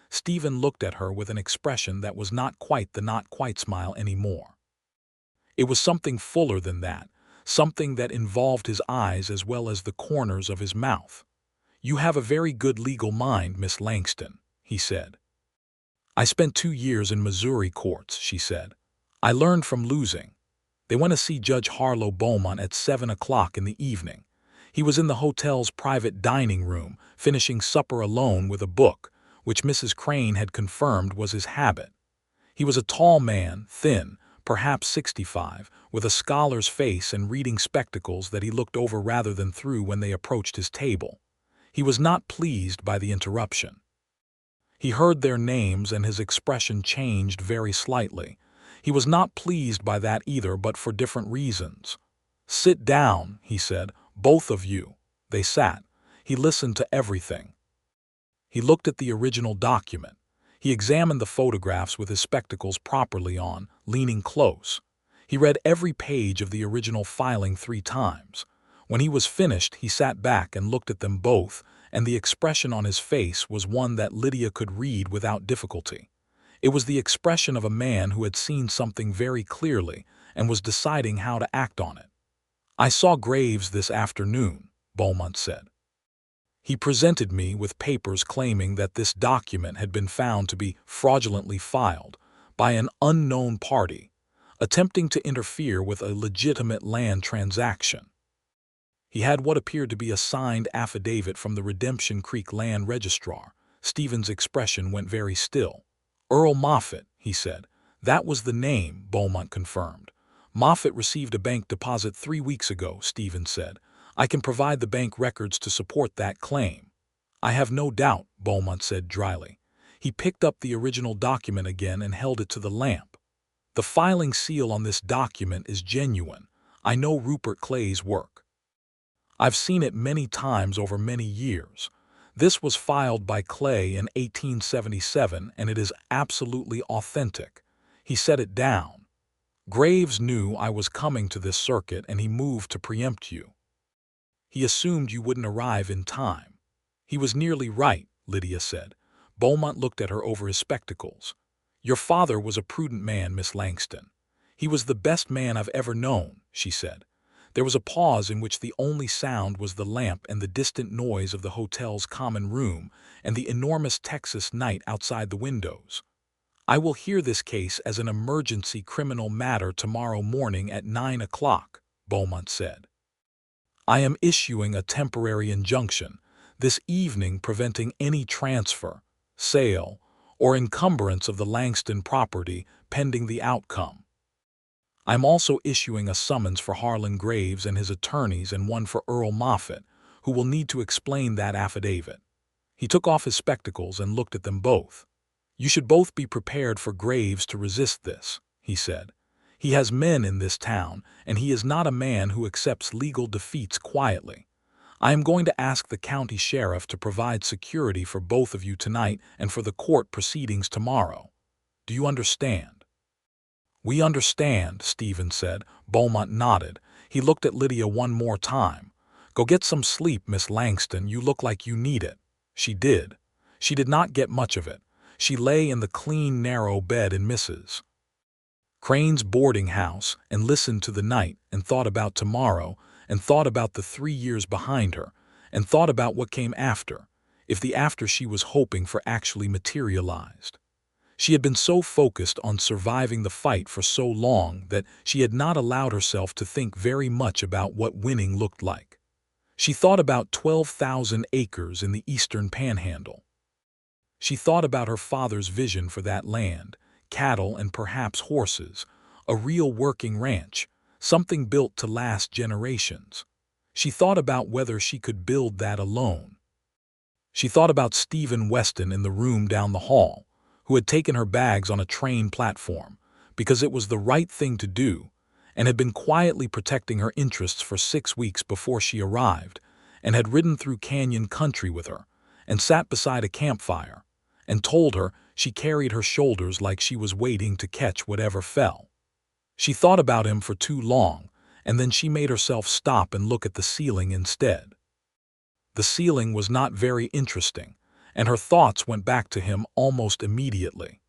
Stephen looked at her with an expression that was not quite the not quite smile anymore. It was something fuller than that, something that involved his eyes as well as the corners of his mouth. "You have a very good legal mind, Miss Langston," he said. "I spent 2 years in Missouri courts," she said. "I learned from losing." They went to see Judge Harlow Beaumont at 7 o'clock in the evening. He was in the hotel's private dining room, finishing supper alone with a book, which Mrs. Crane had confirmed was his habit. He was a tall man, thin, perhaps 65, with a scholar's face and reading spectacles that he looked over rather than through when they approached his table. He was not pleased by the interruption. He heard their names and his expression changed very slightly. He was not pleased by that either, but for different reasons. "Sit down," he said, "both of you." They sat. He listened to everything. He looked at the original document. He examined the photographs with his spectacles properly on, leaning close. He read every page of the original filing 3 times. When he was finished, he sat back and looked at them both, and the expression on his face was one that Lydia could read without difficulty. It was the expression of a man who had seen something very clearly and was deciding how to act on it. "I saw Graves this afternoon," Beaumont said. "He presented me with papers claiming that this document had been found to be fraudulently filed by an unknown party, attempting to interfere with a legitimate land transaction. He had what appeared to be a signed affidavit from the Redemption Creek land registrar." Stephen's expression went very still. "Earl Moffett," he said. "That was the name," Beaumont confirmed. "Moffett received a bank deposit 3 weeks ago," Stephen said. "I can provide the bank records to support that claim." "I have no doubt," Beaumont said dryly. He picked up the original document again and held it to the lamp. "The filing seal on this document is genuine. I know Rupert Clay's work. I've seen it many times over many years. This was filed by Clay in 1877, and it is absolutely authentic." He set it down. "Graves knew I was coming to this circuit, and he moved to preempt you. He assumed you wouldn't arrive in time." "He was nearly right," Lydia said. Beaumont looked at her over his spectacles. "Your father was a prudent man, Miss Langston. He was the best man I've ever known," she said. There was a pause in which the only sound was the lamp and the distant noise of the hotel's common room and the enormous Texas night outside the windows. "I will hear this case as an emergency criminal matter tomorrow morning at 9 o'clock, Beaumont said. "I am issuing a temporary injunction this evening preventing any transfer, sale, or encumbrance of the Langston property pending the outcome. I'm also issuing a summons for Harlan Graves and his attorneys and one for Earl Moffett, who will need to explain that affidavit." He took off his spectacles and looked at them both. "You should both be prepared for Graves to resist this," he said. "He has men in this town, and he is not a man who accepts legal defeats quietly. I am going to ask the county sheriff to provide security for both of you tonight and for the court proceedings tomorrow. Do you understand?" "We understand," Stephen said. Beaumont nodded. He looked at Lydia one more time. "Go get some sleep, Miss Langston, you look like you need it." She did. She did not get much of it. She lay in the clean, narrow bed in Mrs. Crane's boarding house and listened to the night and thought about tomorrow and thought about the 3 years behind her and thought about what came after, if the after she was hoping for actually materialized. She had been so focused on surviving the fight for so long that she had not allowed herself to think very much about what winning looked like. She thought about 12,000 acres in the Eastern Panhandle. She thought about her father's vision for that land, cattle and perhaps horses, a real working ranch, something built to last generations. She thought about whether she could build that alone. She thought about Stephen Weston in the room down the hall, who had taken her bags on a train platform because it was the right thing to do, and had been quietly protecting her interests for 6 weeks before she arrived, and had ridden through canyon country with her, and sat beside a campfire, and told her she carried her shoulders like she was waiting to catch whatever fell. She thought about him for too long, and then she made herself stop and look at the ceiling instead. The ceiling was not very interesting, and her thoughts went back to him almost immediately.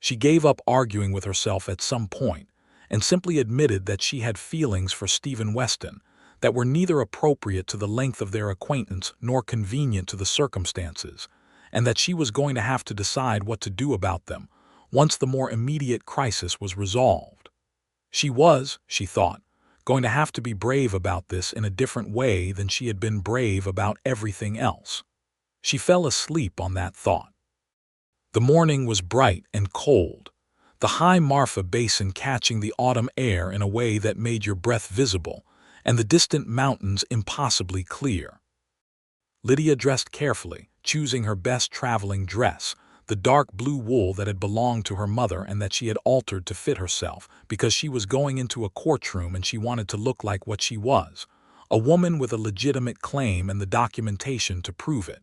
She gave up arguing with herself at some point, and simply admitted that she had feelings for Stephen Weston that were neither appropriate to the length of their acquaintance nor convenient to the circumstances, and that she was going to have to decide what to do about them once the more immediate crisis was resolved. She was, she thought, going to have to be brave about this in a different way than she had been brave about everything else. She fell asleep on that thought. The morning was bright and cold, the high Marfa Basin catching the autumn air in a way that made your breath visible, and the distant mountains impossibly clear. Lydia dressed carefully, choosing her best traveling dress, the dark blue wool that had belonged to her mother and that she had altered to fit herself because she was going into a courtroom and she wanted to look like what she was, a woman with a legitimate claim and the documentation to prove it.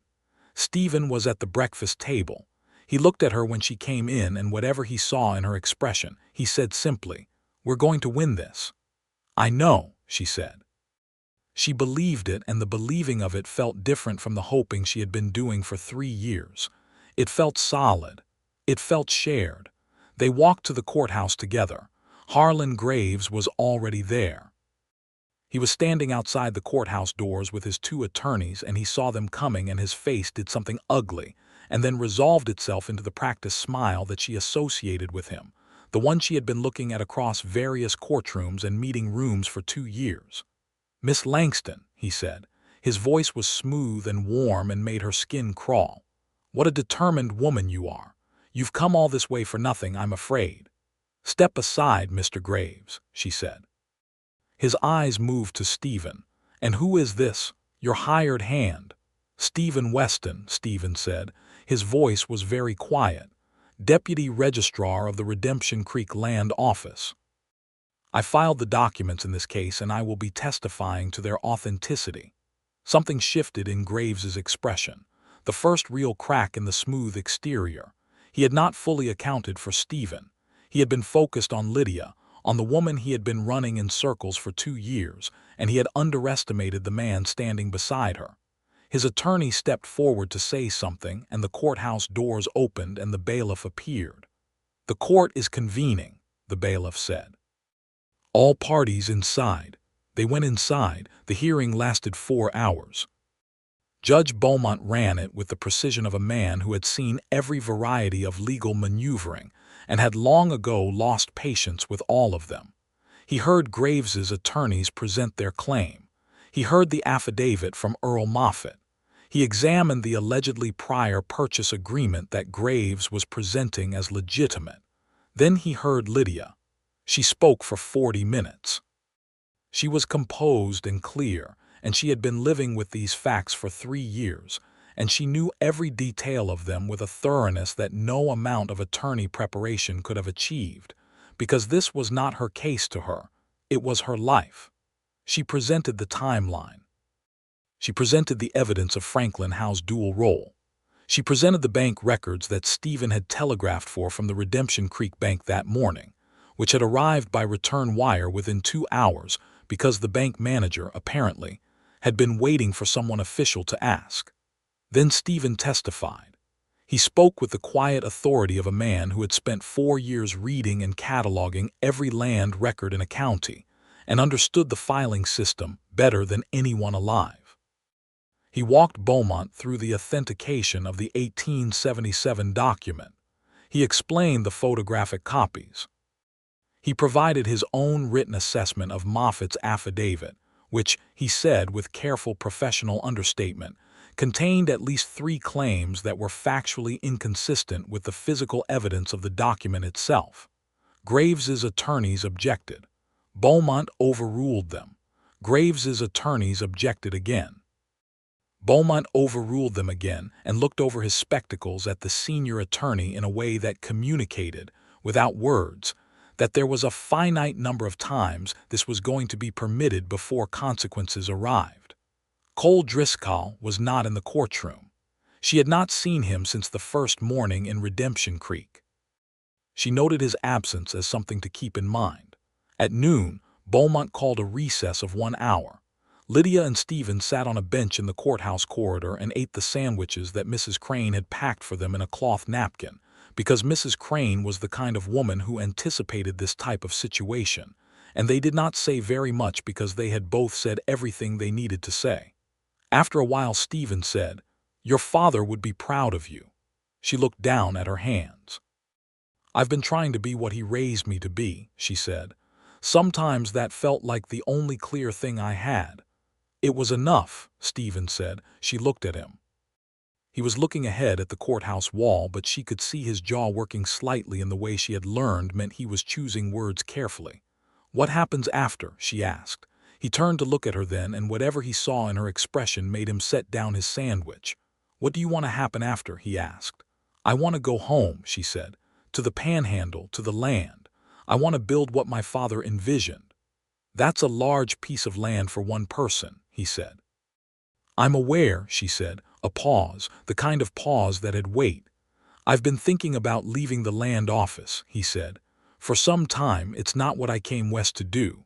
Stephen was at the breakfast table. He looked at her when she came in, and whatever he saw in her expression, he said simply, "We're going to win this." "I know," she said. She believed it, and the believing of it felt different from the hoping she had been doing for 3 years. It felt solid. It felt shared. They walked to the courthouse together. Harlan Graves was already there. He was standing outside the courthouse doors with his 2 attorneys, and he saw them coming, and his face did something ugly, and then resolved itself into the practiced smile that she associated with him, the one she had been looking at across various courtrooms and meeting rooms for 2 years. "Miss Langston," he said. His voice was smooth and warm and made her skin crawl. "What a determined woman you are. You've come all this way for nothing, I'm afraid." "Step aside, Mr. Graves," she said. His eyes moved to Stephen. "And who is this? Your hired hand?" "Stephen Weston," Stephen said. His voice was very quiet. "Deputy Registrar of the Redemption Creek Land Office. I filed the documents in this case, and I will be testifying to their authenticity." Something shifted in Graves's expression. The first real crack in the smooth exterior. He had not fully accounted for Stephen. He had been focused on Lydia, on the woman he had been running in circles for 2 years, and he had underestimated the man standing beside her. His attorney stepped forward to say something, and the courthouse doors opened and the bailiff appeared. "The court is convening," the bailiff said. "All parties inside." They went inside. The hearing lasted 4 hours. Judge Beaumont ran it with the precision of a man who had seen every variety of legal maneuvering and had long ago lost patience with all of them. He heard Graves's attorneys present their claim. He heard the affidavit from Earl Moffat. He examined the allegedly prior purchase agreement that Graves was presenting as legitimate. Then he heard Lydia. She spoke for 40 minutes. She was composed and clear, and she had been living with these facts for 3 years, and she knew every detail of them with a thoroughness that no amount of attorney preparation could have achieved, because this was not her case to her, it was her life. She presented the timeline. She presented the evidence of Franklin Howe's dual role. She presented the bank records that Stephen had telegraphed for from the Redemption Creek Bank that morning, which had arrived by return wire within 2 hours because the bank manager, apparently, had been waiting for someone official to ask. Then Stephen testified. He spoke with the quiet authority of a man who had spent 4 years reading and cataloging every land record in a county and understood the filing system better than anyone alive. He walked Beaumont through the authentication of the 1877 document. He explained the photographic copies. He provided his own written assessment of Moffat's affidavit, which, he said with careful professional understatement, contained at least 3 claims that were factually inconsistent with the physical evidence of the document itself. Graves's attorneys objected. Beaumont overruled them. Graves's attorneys objected again. Beaumont overruled them again and looked over his spectacles at the senior attorney in a way that communicated, without words, that there was a finite number of times this was going to be permitted before consequences arrived. Cole Driscoll was not in the courtroom. She had not seen him since the first morning in Redemption Creek. She noted his absence as something to keep in mind. At noon, Beaumont called a recess of 1 hour. Lydia and Stephen sat on a bench in the courthouse corridor and ate the sandwiches that Mrs. Crane had packed for them in a cloth napkin, because Mrs. Crane was the kind of woman who anticipated this type of situation, and they did not say very much because they had both said everything they needed to say. After a while, Stephen said, "Your father would be proud of you." She looked down at her hands. "I've been trying to be what he raised me to be," she said. "Sometimes that felt like the only clear thing I had." "It was enough," Stephen said. She looked at him. He was looking ahead at the courthouse wall, but she could see his jaw working slightly in the way she had learned meant he was choosing words carefully. "What happens after?" she asked. He turned to look at her then, and whatever he saw in her expression made him set down his sandwich. "What do you want to happen after?" he asked. "I want to go home," she said. "To the Panhandle, to the land. I want to build what my father envisioned." "That's a large piece of land for one person," he said. "I'm aware," she said, a pause, the kind of pause that had weight. "I've been thinking about leaving the land office," he said. "For some time, it's not what I came west to do."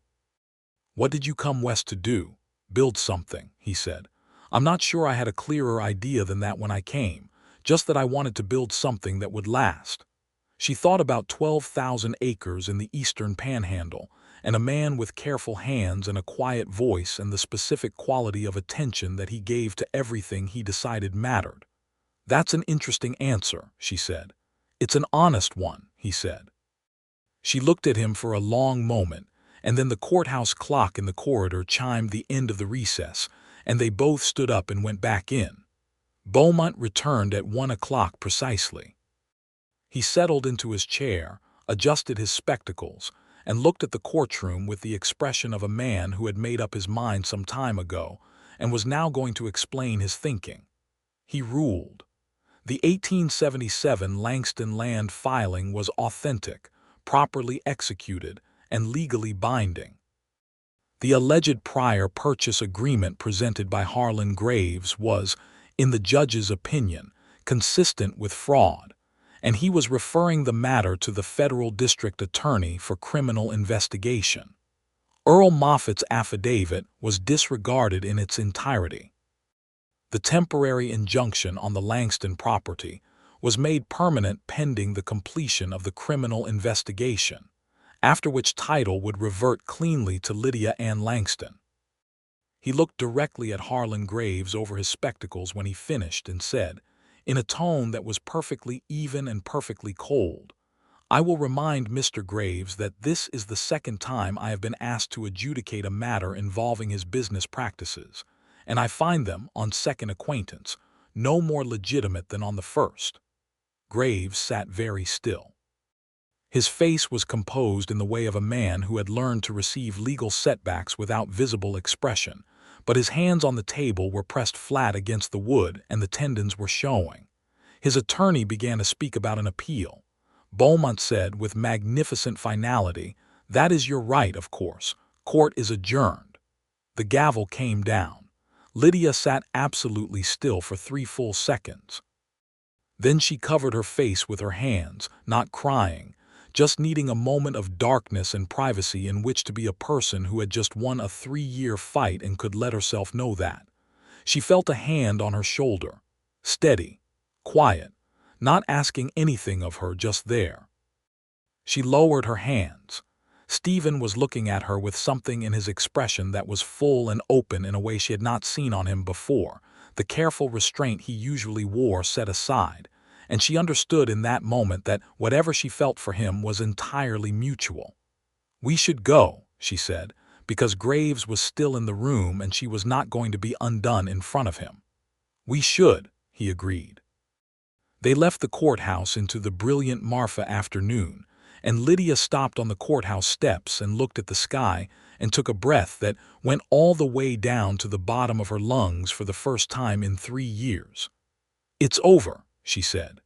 "What did you come west to do?" "Build something," he said. "I'm not sure I had a clearer idea than that when I came, just that I wanted to build something that would last." She thought about 12,000 acres in the eastern Panhandle, and a man with careful hands and a quiet voice and the specific quality of attention that he gave to everything he decided mattered. "That's an interesting answer," she said. "It's an honest one," he said. She looked at him for a long moment, and then the courthouse clock in the corridor chimed the end of the recess, and they both stood up and went back in. Beaumont returned at 1 o'clock precisely. He settled into his chair, adjusted his spectacles, and looked at the courtroom with the expression of a man who had made up his mind some time ago and was now going to explain his thinking. He ruled. The 1877 Langston land filing was authentic, properly executed, and legally binding. The alleged prior purchase agreement presented by Harlan Graves was, in the judge's opinion, consistent with fraud, and he was referring the matter to the federal district attorney for criminal investigation. Earl Moffat's affidavit was disregarded in its entirety. The temporary injunction on the Langston property was made permanent pending the completion of the criminal investigation, after which title would revert cleanly to Lydia Ann Langston. He looked directly at Harlan Graves over his spectacles when he finished and said, in a tone that was perfectly even and perfectly cold, "I will remind Mr. Graves that this is the second time I have been asked to adjudicate a matter involving his business practices, and I find them, on second acquaintance, no more legitimate than on the first." Graves sat very still. His face was composed in the way of a man who had learned to receive legal setbacks without visible expression, but his hands on the table were pressed flat against the wood and the tendons were showing. His attorney began to speak about an appeal. Beaumont said with magnificent finality, "That is your right, of course. Court is adjourned." The gavel came down. Lydia sat absolutely still for 3 full seconds. Then she covered her face with her hands, not crying, just needing a moment of darkness and privacy in which to be a person who had just won a 3-year fight and could let herself know that. She felt a hand on her shoulder, steady, quiet, not asking anything of her, just there. She lowered her hands. Stephen was looking at her with something in his expression that was full and open in a way she had not seen on him before, the careful restraint he usually wore set aside, and she understood in that moment that whatever she felt for him was entirely mutual. "We should go," she said, because Graves was still in the room and she was not going to be undone in front of him. "We should," he agreed. They left the courthouse into the brilliant Marfa afternoon, and Lydia stopped on the courthouse steps and looked at the sky and took a breath that went all the way down to the bottom of her lungs for the first time in 3 years. "It's over," she said.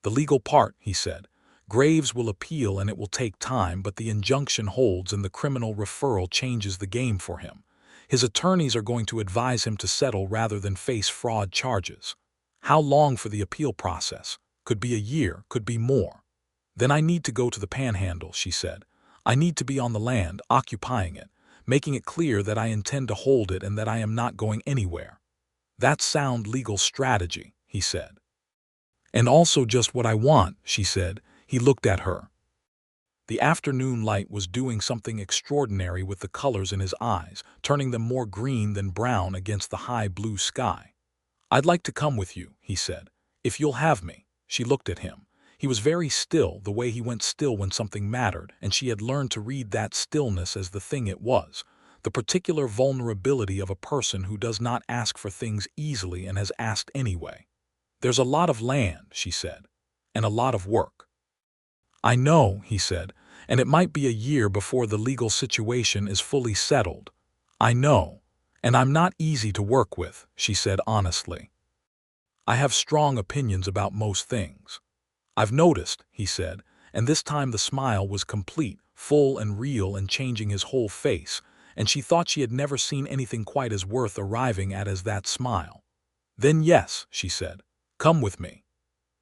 "The legal part," he said. "Graves will appeal and it will take time, but the injunction holds and the criminal referral changes the game for him. His attorneys are going to advise him to settle rather than face fraud charges. How long for the appeal process? Could be a year, could be more. Then I need to go to the Panhandle," she said. "I need to be on the land, occupying it, making it clear that I intend to hold it and that I am not going anywhere." "That's sound legal strategy," he said. "And also just what I want," she said. He looked at her. The afternoon light was doing something extraordinary with the colors in his eyes, turning them more green than brown against the high blue sky. "I'd like to come with you," he said. "If you'll have me." She looked at him. He was very still, the way he went still when something mattered, and she had learned to read that stillness as the thing it was, the particular vulnerability of a person who does not ask for things easily and has asked anyway. "There's a lot of land," she said, "and a lot of work." "I know," he said, "and it might be a year before the legal situation is fully settled. I know, and I'm not easy to work with," she said honestly. "I have strong opinions about most things. I've noticed," he said, and this time the smile was complete, full and real and changing his whole face, and she thought she had never seen anything quite as worth arriving at as that smile. "Then yes," she said, "come with me."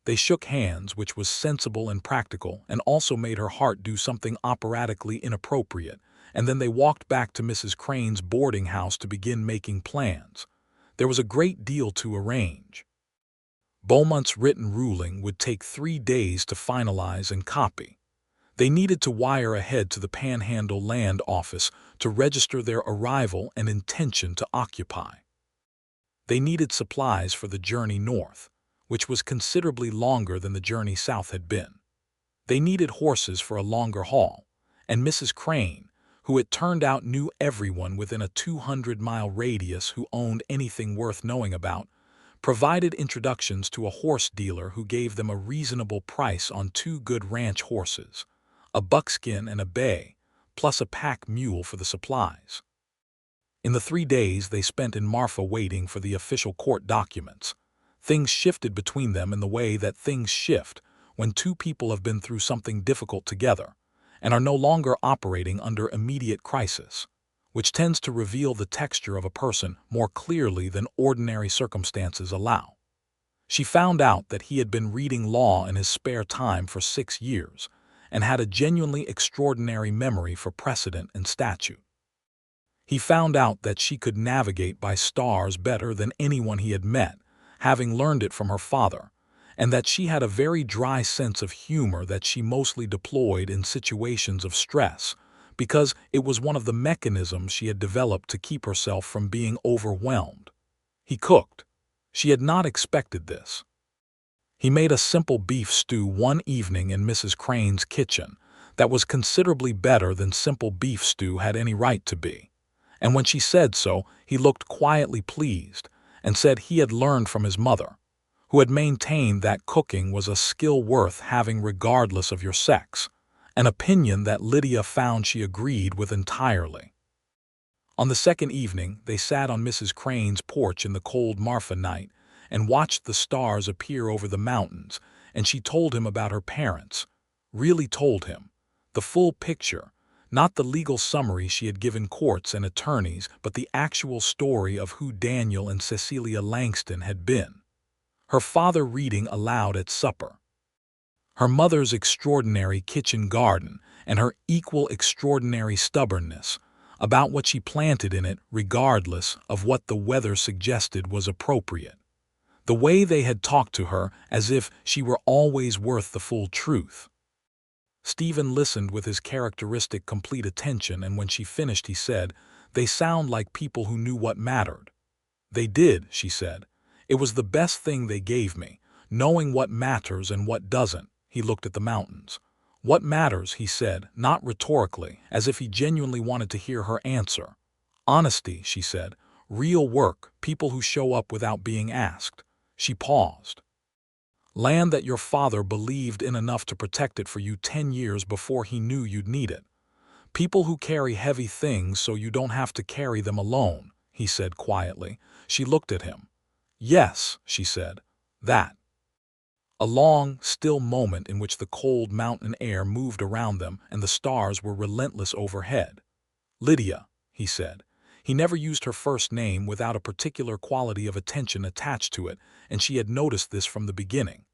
They shook hands, which was sensible and practical, and also made her heart do something operatically inappropriate, and then they walked back to Mrs. Crane's boarding house to begin making plans. There was a great deal to arrange. Beaumont's written ruling would take 3 days to finalize and copy. They needed to wire ahead to the Panhandle Land Office to register their arrival and intention to occupy. They needed supplies for the journey north, which was considerably longer than the journey south had been. They needed horses for a longer haul, and Mrs. Crane, who it turned out knew everyone within a 200-mile radius who owned anything worth knowing about, provided introductions to a horse dealer who gave them a reasonable price on 2 good ranch horses, a buckskin and a bay, plus a pack mule for the supplies. In the 3 days they spent in Marfa waiting for the official court documents, things shifted between them in the way that things shift when 2 people have been through something difficult together and are no longer operating under immediate crisis, which tends to reveal the texture of a person more clearly than ordinary circumstances allow. She found out that he had been reading law in his spare time for 6 years and had a genuinely extraordinary memory for precedent and statute. He found out that she could navigate by stars better than anyone he had met, having learned it from her father, and that she had a very dry sense of humor that she mostly deployed in situations of stress, because it was one of the mechanisms she had developed to keep herself from being overwhelmed. He cooked. She had not expected this. He made a simple beef stew one evening in Mrs. Crane's kitchen that was considerably better than simple beef stew had any right to be, and when she said so, he looked quietly pleased and said he had learned from his mother, who had maintained that cooking was a skill worth having regardless of your sex, an opinion that Lydia found she agreed with entirely. On the second evening, they sat on Mrs. Crane's porch in the cold Marfa night and watched the stars appear over the mountains, and she told him about her parents, really told him, the full picture, not the legal summary she had given courts and attorneys, but the actual story of who Daniel and Cecilia Langston had been. Her father reading aloud at supper. Her mother's extraordinary kitchen garden and her equal extraordinary stubbornness about what she planted in it regardless of what the weather suggested was appropriate. The way they had talked to her as if she were always worth the full truth. Stephen listened with his characteristic complete attention, and when she finished he said, "They sound like people who knew what mattered." "They did," she said. "It was the best thing they gave me, knowing what matters and what doesn't." He looked at the mountains. "What matters," he said, not rhetorically, as if he genuinely wanted to hear her answer. "Honesty," she said. "Real work, people who show up without being asked." She paused. "Land that your father believed in enough to protect it for you 10 years before he knew you'd need it. People who carry heavy things so you don't have to carry them alone," he said quietly. She looked at him. "Yes," she said, "that." A long, still moment in which the cold mountain air moved around them and the stars were relentless overhead. "Lydia," he said. He never used her first name without a particular quality of attention attached to it, and she had noticed this from the beginning.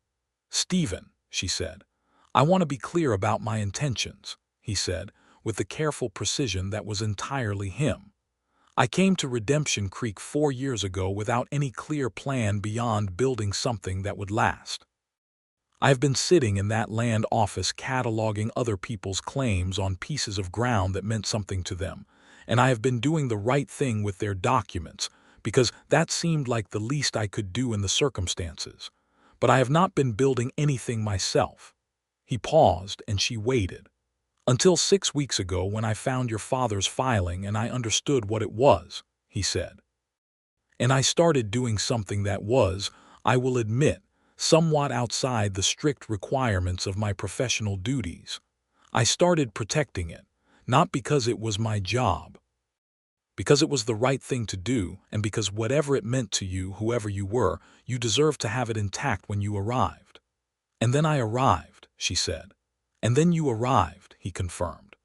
"Stephen," she said. "I want to be clear about my intentions," he said, with the careful precision that was entirely him. "I came to Redemption Creek 4 years ago without any clear plan beyond building something that would last. I have been sitting in that land office cataloging other people's claims on pieces of ground that meant something to them, and I have been doing the right thing with their documents, because that seemed like the least I could do in the circumstances. But I have not been building anything myself." He paused, and she waited. "Until 6 weeks ago when I found your father's filing and I understood what it was," he said. "And I started doing something that was, I will admit, somewhat outside the strict requirements of my professional duties. I started protecting it, not because it was my job, because it was the right thing to do, and because whatever it meant to you, whoever you were, you deserved to have it intact when you arrived." "And then I arrived," she said. "And then you arrived," he confirmed.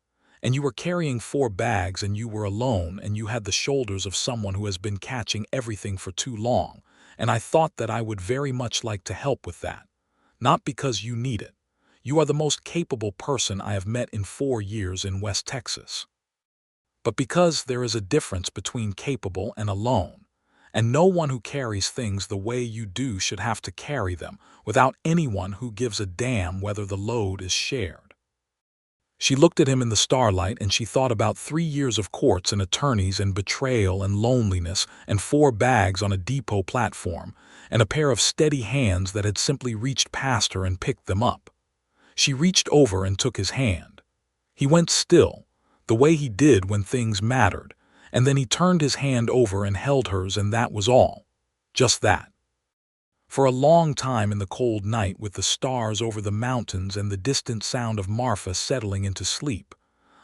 "And you were carrying 4 bags and you were alone and you had the shoulders of someone who has been catching everything for too long, and I thought that I would very much like to help with that. Not because you need it. You are the most capable person I have met in 4 years in West Texas. But because there is a difference between capable and alone, and no one who carries things the way you do should have to carry them without anyone who gives a damn whether the load is shared." She looked at him in the starlight, and she thought about 3 years of courts and attorneys and betrayal and loneliness and 4 bags on a depot platform and a pair of steady hands that had simply reached past her and picked them up. She reached over and took his hand. He went still, the way he did when things mattered, and then he turned his hand over and held hers, and that was all. Just that. For a long time in the cold night, with the stars over the mountains and the distant sound of Marfa settling into sleep.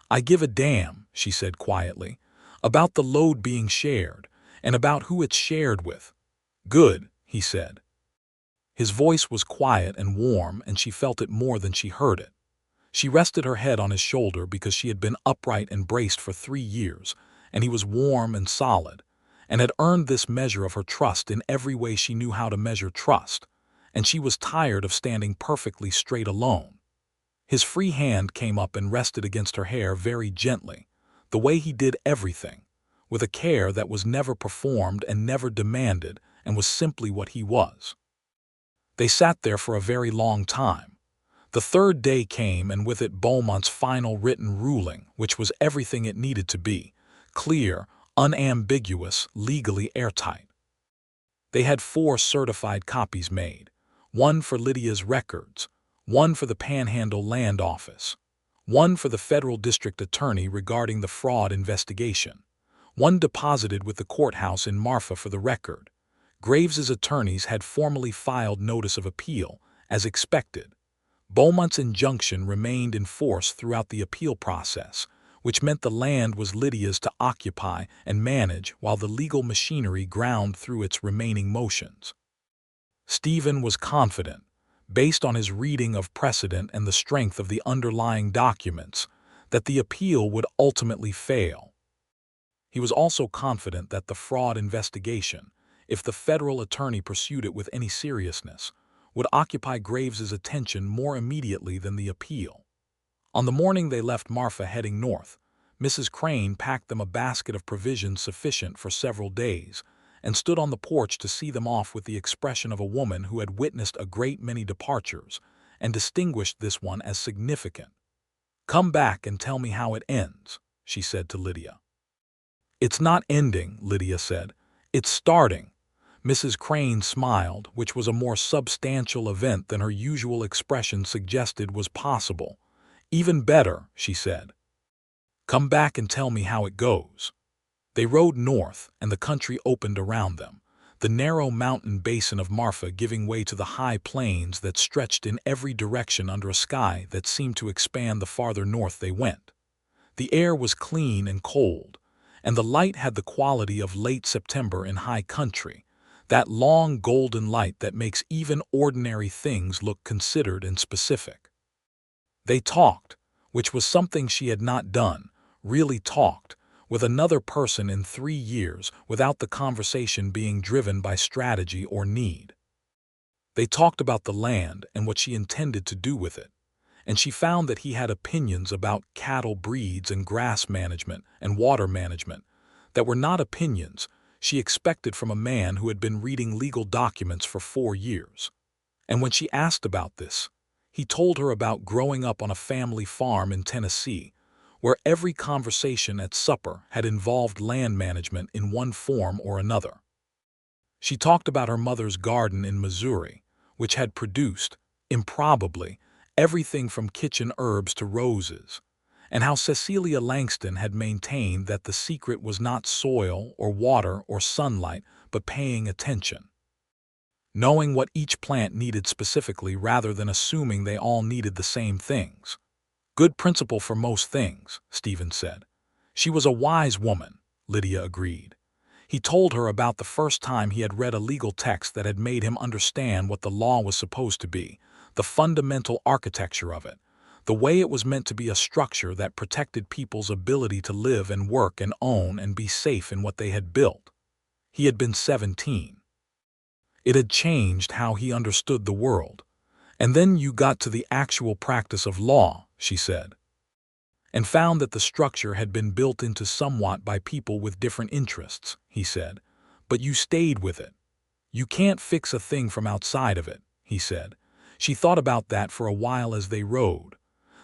"I give a damn," she said quietly, "about the load being shared, and about who it's shared with." "Good," he said. His voice was quiet and warm, and she felt it more than she heard it. She rested her head on his shoulder because she had been upright and braced for 3 years, and he was warm and solid, and had earned this measure of her trust in every way she knew how to measure trust, and she was tired of standing perfectly straight alone. His free hand came up and rested against her hair very gently, the way he did everything, with a care that was never performed and never demanded and was simply what he was. They sat there for a very long time. The 3rd day came, and with it Beaumont's final written ruling, which was everything it needed to be: clear, unambiguous, legally airtight. They had 4 certified copies made, 1 for Lydia's records, 1 for the Panhandle Land Office, 1 for the federal district attorney regarding the fraud investigation, 1 deposited with the courthouse in Marfa for the record. Graves's attorneys had formally filed notice of appeal, as expected. Beaumont's injunction remained in force throughout the appeal process, which meant the land was Lydia's to occupy and manage while the legal machinery ground through its remaining motions. Stephen was confident, based on his reading of precedent and the strength of the underlying documents, that the appeal would ultimately fail. He was also confident that the fraud investigation, if the federal attorney pursued it with any seriousness, would occupy Graves's attention more immediately than the appeal. On the morning they left Marfa heading north, Mrs. Crane packed them a basket of provisions sufficient for several days, and stood on the porch to see them off with the expression of a woman who had witnessed a great many departures, and distinguished this one as significant. "Come back and tell me how it ends," she said to Lydia. "It's not ending," Lydia said. "It's starting." Mrs. Crane smiled, which was a more substantial event than her usual expression suggested was possible. "Even better," she said. "Come back and tell me how it goes." They rode north, and the country opened around them, the narrow mountain basin of Marfa giving way to the high plains that stretched in every direction under a sky that seemed to expand the farther north they went. The air was clean and cold, and the light had the quality of late September in high country, that long golden light that makes even ordinary things look considered and specific. They talked, which was something she had not done, really talked, with another person in 3 years without the conversation being driven by strategy or need. They talked about the land and what she intended to do with it, and she found that he had opinions about cattle breeds and grass management and water management that were not opinions she expected from a man who had been reading legal documents for 4 years. And when she asked about this, he told her about growing up on a family farm in Tennessee, where every conversation at supper had involved land management in one form or another. She talked about her mother's garden in Missouri, which had produced, improbably, everything from kitchen herbs to roses, and how Lydia Langston had maintained that the secret was not soil or water or sunlight, but paying attention. Knowing what each plant needed specifically rather than assuming they all needed the same things. "Good principle for most things," Stephen said. "She was a wise woman," Lydia agreed. He told her about the first time he had read a legal text that had made him understand what the law was supposed to be, the fundamental architecture of it, the way it was meant to be a structure that protected people's ability to live and work and own and be safe in what they had built. He had been 17. It had changed how he understood the world. "And then you got to the actual practice of law," she said, "and found that the structure had been built into somewhat by people with different interests," he said, "but you stayed with it. You can't fix a thing from outside of it," he said. She thought about that for a while as they rode.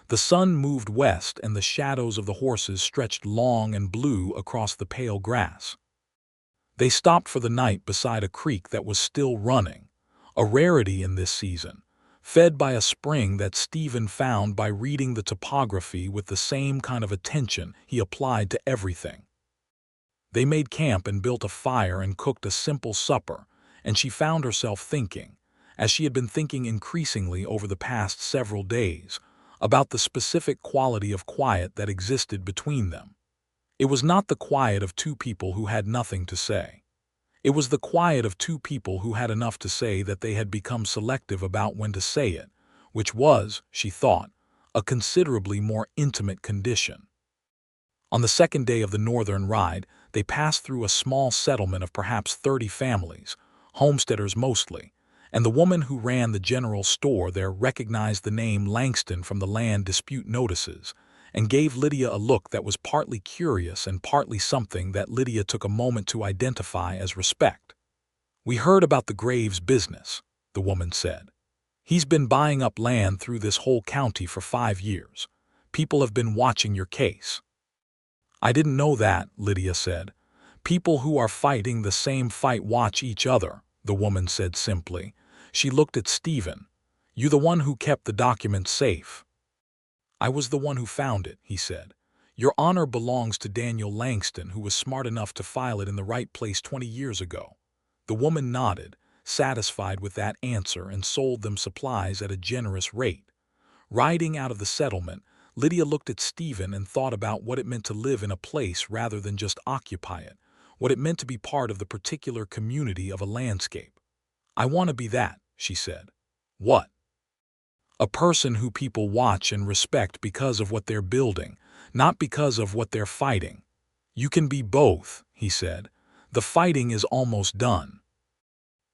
The sun moved west and the shadows of the horses stretched long and blue across the pale grass. They stopped for the night beside a creek that was still running, a rarity in this season, fed by a spring that Stephen found by reading the topography with the same kind of attention he applied to everything. They made camp and built a fire and cooked a simple supper, and she found herself thinking, as she had been thinking increasingly over the past several days, about the specific quality of quiet that existed between them. It was not the quiet of two people who had nothing to say. It was the quiet of two people who had enough to say that they had become selective about when to say it, which was, she thought, a considerably more intimate condition. On the second day of the northern ride, they passed through a small settlement of perhaps 30 families, homesteaders mostly, and the woman who ran the general store there recognized the name Langston from the land dispute notices, and gave Lydia a look that was partly curious and partly something that Lydia took a moment to identify as respect. "We heard about the Graves business," the woman said. "He's been buying up land through this whole county for 5 years. People have been watching your case." "I didn't know that," Lydia said. "People who are fighting the same fight watch each other," the woman said simply. She looked at Stephen. "You the one who kept the document safe?" "I was the one who found it," he said. "Your honor belongs to Daniel Langston, who was smart enough to file it in the right place 20 years ago." The woman nodded, satisfied with that answer, and sold them supplies at a generous rate. Riding out of the settlement, Lydia looked at Stephen and thought about what it meant to live in a place rather than just occupy it, what it meant to be part of the particular community of a landscape. "I want to be that," she said. "What?" "A person who people watch and respect because of what they're building, not because of what they're fighting." "You can be both," he said. "The fighting is almost done."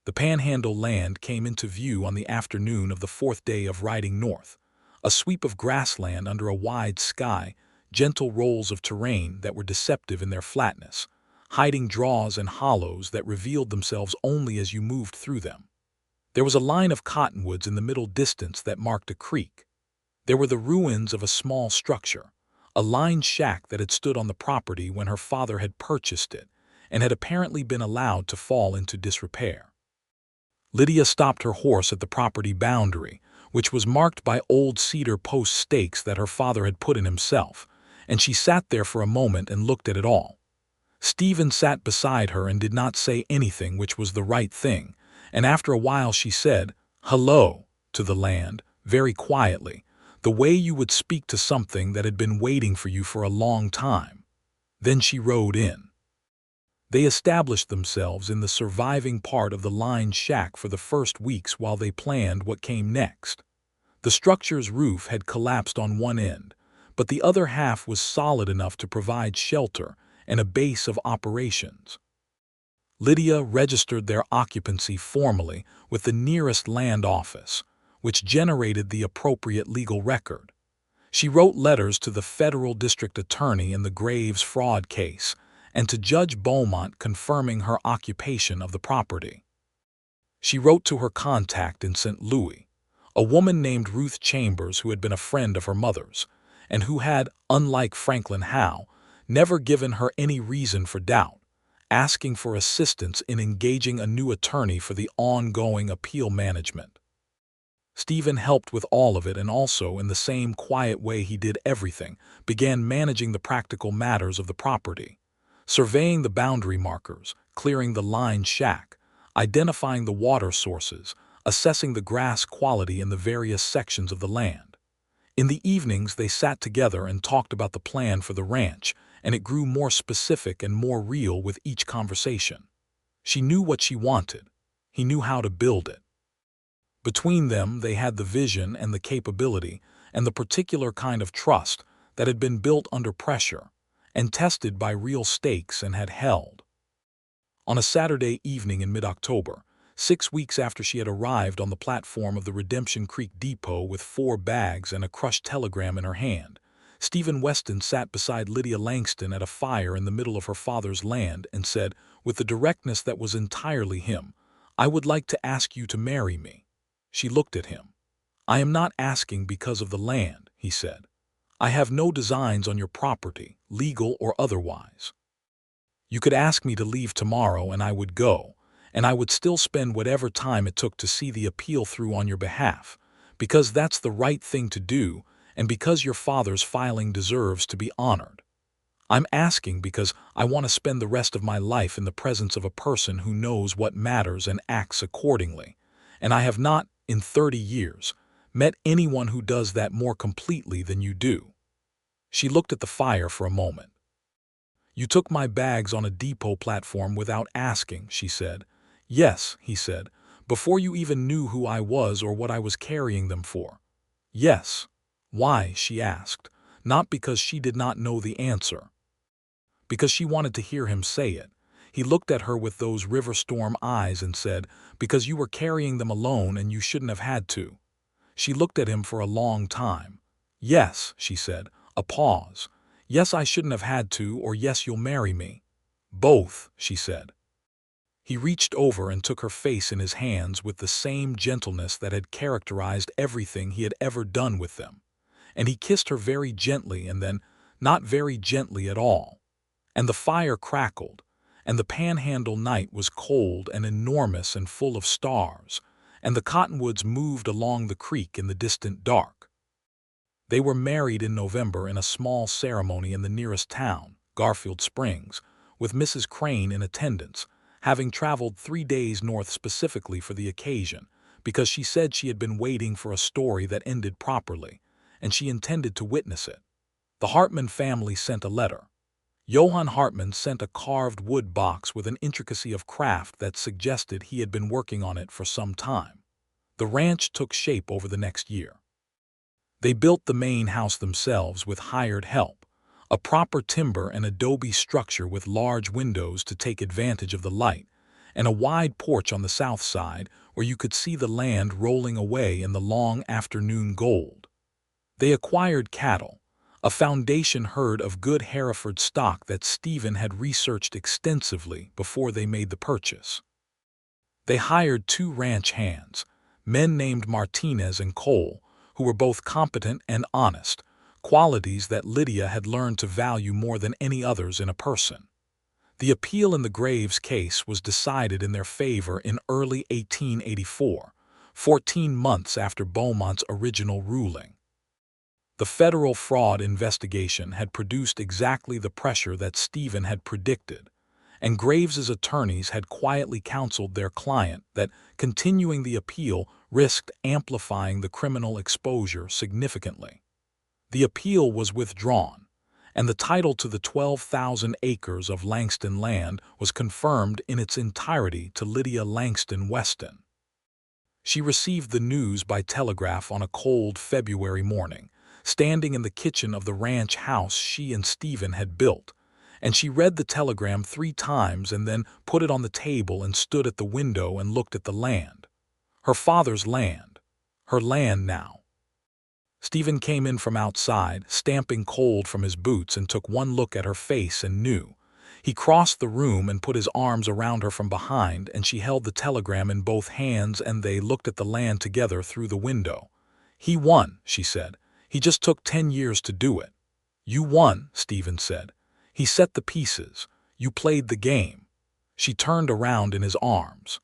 The Panhandle land came into view on the afternoon of the fourth day of riding north, a sweep of grassland under a wide sky, gentle rolls of terrain that were deceptive in their flatness, hiding draws and hollows that revealed themselves only as you moved through them. There was a line of cottonwoods in the middle distance that marked a creek. There were the ruins of a small structure, a lined shack that had stood on the property when her father had purchased it and had apparently been allowed to fall into disrepair. Lydia stopped her horse at the property boundary, which was marked by old cedar post stakes that her father had put in himself, and she sat there for a moment and looked at it all. Stephen sat beside her and did not say anything, which was the right thing, and after a while she said, "Hello," to the land, very quietly, the way you would speak to something that had been waiting for you for a long time. Then she rode in. They established themselves in the surviving part of the lined shack for the first weeks while they planned what came next. The structure's roof had collapsed on one end, but the other half was solid enough to provide shelter and a base of operations. Lydia registered their occupancy formally with the nearest land office, which generated the appropriate legal record. She wrote letters to the federal district attorney in the Graves fraud case and to Judge Beaumont confirming her occupation of the property. She wrote to her contact in St. Louis, a woman named Ruth Chambers who had been a friend of her mother's, and who had, unlike Franklin Howe, never given her any reason for doubt, asking for assistance in engaging a new attorney for the ongoing appeal management. Stephen helped with all of it and also, in the same quiet way he did everything, began managing the practical matters of the property, surveying the boundary markers, clearing the lined shack, identifying the water sources, assessing the grass quality in the various sections of the land. In the evenings they sat together and talked about the plan for the ranch, and it grew more specific and more real with each conversation. She knew what she wanted. He knew how to build it. Between them they had the vision and the capability and the particular kind of trust that had been built under pressure and tested by real stakes and had held. On a Saturday evening in mid-October, 6 weeks after she had arrived on the platform of the Redemption Creek Depot with 4 bags and a crushed telegram in her hand, Stephen Weston sat beside Lydia Langston at a fire in the middle of her father's land and said, with the directness that was entirely him, "I would like to ask you to marry me." She looked at him. "I am not asking because of the land," he said. "I have no designs on your property, legal or otherwise. You could ask me to leave tomorrow and I would go, and I would still spend whatever time it took to see the appeal through on your behalf, because that's the right thing to do and because your father's filing deserves to be honored. I'm asking because I want to spend the rest of my life in the presence of a person who knows what matters and acts accordingly, and I have not, in 30 years, met anyone who does that more completely than you do." She looked at the fire for a moment. "You took my bags on a depot platform without asking," she said. "Yes," he said, "before you even knew who I was or what I was carrying them for." "Yes." "Why?" she asked, not because she did not know the answer. Because she wanted to hear him say it. He looked at her with those river storm eyes and said, "Because you were carrying them alone and you shouldn't have had to." She looked at him for a long time. "Yes," she said, a pause. "Yes, I shouldn't have had to, or yes, you'll marry me." "Both," she said. He reached over and took her face in his hands with the same gentleness that had characterized everything he had ever done with them, and he kissed her very gently and then not very gently at all. And the fire crackled, and the Panhandle night was cold and enormous and full of stars, and the cottonwoods moved along the creek in the distant dark. They were married in November in a small ceremony in the nearest town, Garfield Springs, with Mrs. Crane in attendance, having traveled 3 days north specifically for the occasion, because she said she had been waiting for a story that ended properly, and she intended to witness it. The Hartman family sent a letter. Johann Hartman sent a carved wood box with an intricacy of craft that suggested he had been working on it for some time. The ranch took shape over the next year. They built the main house themselves with hired help, a proper timber and adobe structure with large windows to take advantage of the light, and a wide porch on the south side where you could see the land rolling away in the long afternoon gold. They acquired cattle, a foundation herd of good Hereford stock that Stephen had researched extensively before they made the purchase. They hired 2 ranch hands, men named Martinez and Cole, who were both competent and honest, qualities that Lydia had learned to value more than any others in a person. The appeal in the Graves case was decided in their favor in early 1884, 14 months after Beaumont's original ruling. The federal fraud investigation had produced exactly the pressure that Stephen had predicted, and Graves's attorneys had quietly counseled their client that continuing the appeal risked amplifying the criminal exposure significantly. The appeal was withdrawn, and the title to the 12,000 acres of Langston land was confirmed in its entirety to Lydia Langston Weston. She received the news by telegraph on a cold February morning, standing in the kitchen of the ranch house she and Stephen had built, and she read the telegram 3 times and then put it on the table and stood at the window and looked at the land. Her father's land. Her land now. Stephen came in from outside, stamping cold from his boots, and took one look at her face and knew. He crossed the room and put his arms around her from behind, and she held the telegram in both hands and they looked at the land together through the window. "He won," she said. "He just took 10 years to do it." "You won," Stephen said. "He set the pieces. You played the game." She turned around in his arms.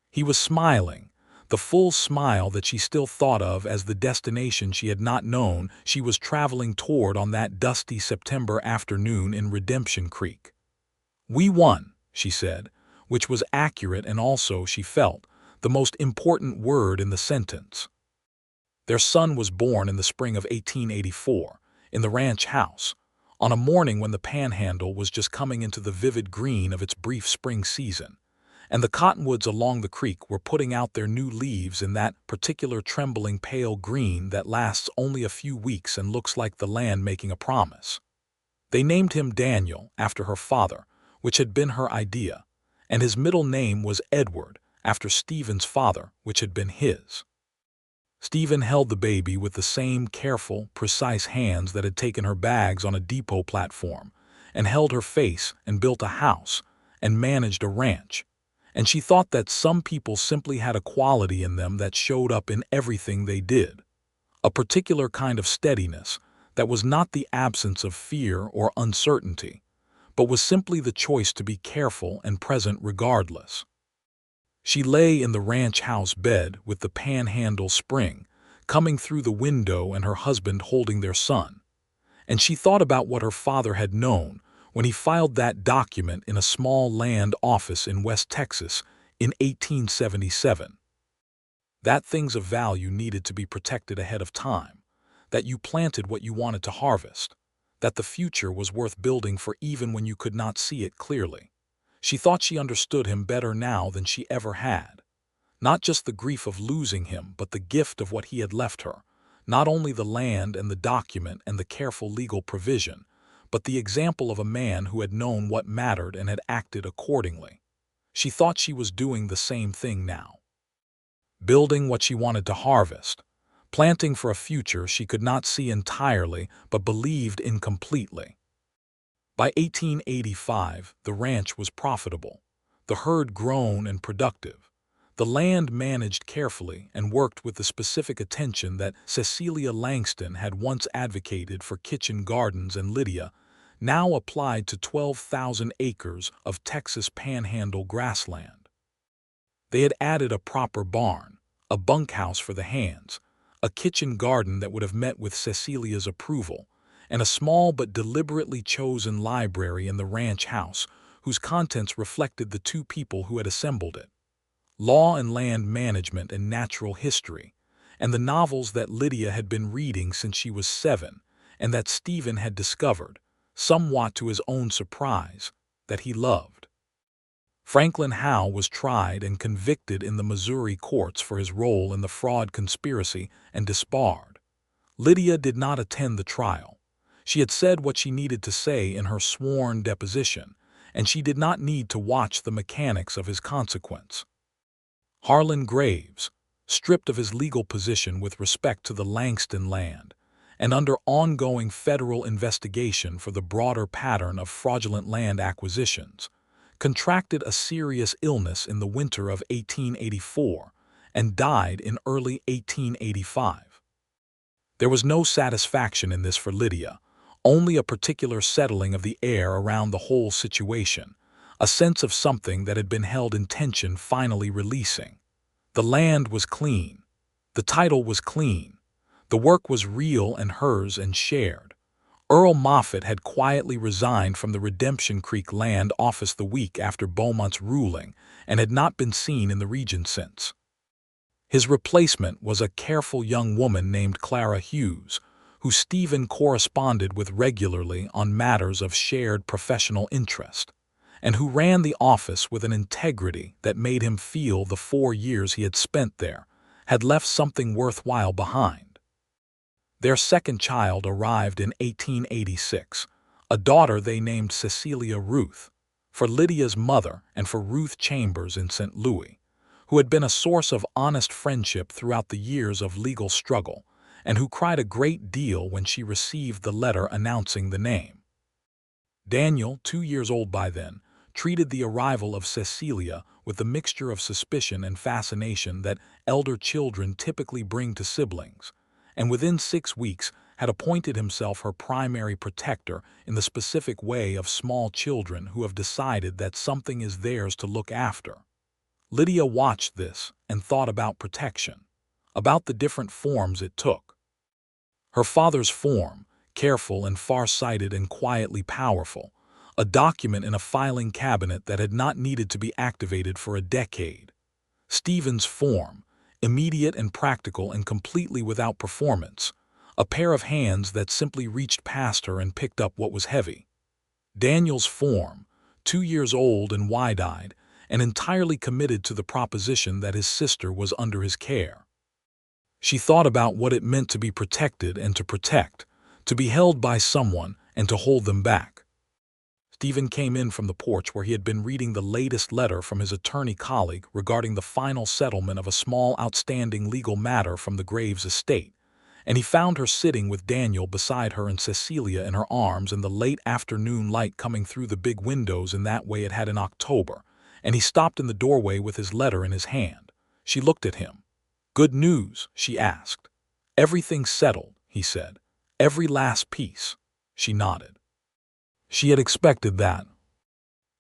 He was smiling, the full smile that she still thought of as the destination she had not known she was traveling toward on that dusty September afternoon in Redemption Creek. "We won," she said, which was accurate and also, she felt, the most important word in the sentence. Their son was born in the spring of 1884, in the ranch house, on a morning when the Panhandle was just coming into the vivid green of its brief spring season, and the cottonwoods along the creek were putting out their new leaves in that particular trembling pale green that lasts only a few weeks and looks like the land making a promise. They named him Daniel, after her father, which had been her idea, and his middle name was Edward, after Stephen's father, which had been his. Stephen held the baby with the same careful, precise hands that had taken her bags on a depot platform, and held her face and built a house and managed a ranch, and she thought that some people simply had a quality in them that showed up in everything they did, a particular kind of steadiness that was not the absence of fear or uncertainty, but was simply the choice to be careful and present regardless. She lay in the ranch house bed with the Panhandle spring coming through the window and her husband holding their son, and she thought about what her father had known when he filed that document in a small land office in West Texas in 1877. That things of value needed to be protected ahead of time, that you planted what you wanted to harvest, that the future was worth building for even when you could not see it clearly. She thought she understood him better now than she ever had. Not just the grief of losing him, but the gift of what he had left her. Not only the land and the document and the careful legal provision, but the example of a man who had known what mattered and had acted accordingly. She thought she was doing the same thing now. Building what she wanted to harvest, planting for a future she could not see entirely but believed in completely. By 1885, the ranch was profitable, the herd grown and productive, the land managed carefully and worked with the specific attention that Cecilia Langston had once advocated for kitchen gardens, and Lydia now applied to 12,000 acres of Texas Panhandle grassland. They had added a proper barn, a bunkhouse for the hands, a kitchen garden that would have met with Cecilia's approval, and a small but deliberately chosen library in the ranch house whose contents reflected the 2 people who had assembled it: law and land management and natural history, and the novels that Lydia had been reading since she was 7 and that Stephen had discovered, somewhat to his own surprise, that he loved. Franklin Howe was tried and convicted in the Missouri courts for his role in the fraud conspiracy and disbarred. Lydia did not attend the trial. She had said what she needed to say in her sworn deposition, and she did not need to watch the mechanics of his consequence. Harlan Graves, stripped of his legal position with respect to the Langston land, and under ongoing federal investigation for the broader pattern of fraudulent land acquisitions, contracted a serious illness in the winter of 1884 and died in early 1885. There was no satisfaction in this for Lydia, only a particular settling of the air around the whole situation, a sense of something that had been held in tension finally releasing. The land was clean. The title was clean. The work was real and hers and shared. Earl Moffett had quietly resigned from the Redemption Creek land office the week after Beaumont's ruling and had not been seen in the region since. His replacement was a careful young woman named Clara Hughes, who Stephen corresponded with regularly on matters of shared professional interest, and who ran the office with an integrity that made him feel the 4 years he had spent there had left something worthwhile behind. Their second child arrived in 1886, a daughter they named Cecilia Ruth, for Lydia's mother and for Ruth Chambers in St. Louis, who had been a source of honest friendship throughout the years of legal struggle, and who cried a great deal when she received the letter announcing the name. Daniel, 2 years old by then, treated the arrival of Cecilia with the mixture of suspicion and fascination that elder children typically bring to siblings, and within 6 weeks had appointed himself her primary protector in the specific way of small children who have decided that something is theirs to look after. Lydia watched this and thought about protection, about the different forms it took. Her father's form, careful and far-sighted and quietly powerful, a document in a filing cabinet that had not needed to be activated for a decade. Stephen's form, immediate and practical and completely without performance, a pair of hands that simply reached past her and picked up what was heavy. Daniel's form, 2 years old and wide-eyed, and entirely committed to the proposition that his sister was under his care. She thought about what it meant to be protected and to protect, to be held by someone and to hold them back. Stephen came in from the porch where he had been reading the latest letter from his attorney colleague regarding the final settlement of a small outstanding legal matter from the Graves estate, and he found her sitting with Daniel beside her and Cecilia in her arms in the late afternoon light coming through the big windows in that way it had in October, and he stopped in the doorway with his letter in his hand. She looked at him. "Good news?" she asked. "Everything settled," he said. "Every last piece." She nodded. She had expected that.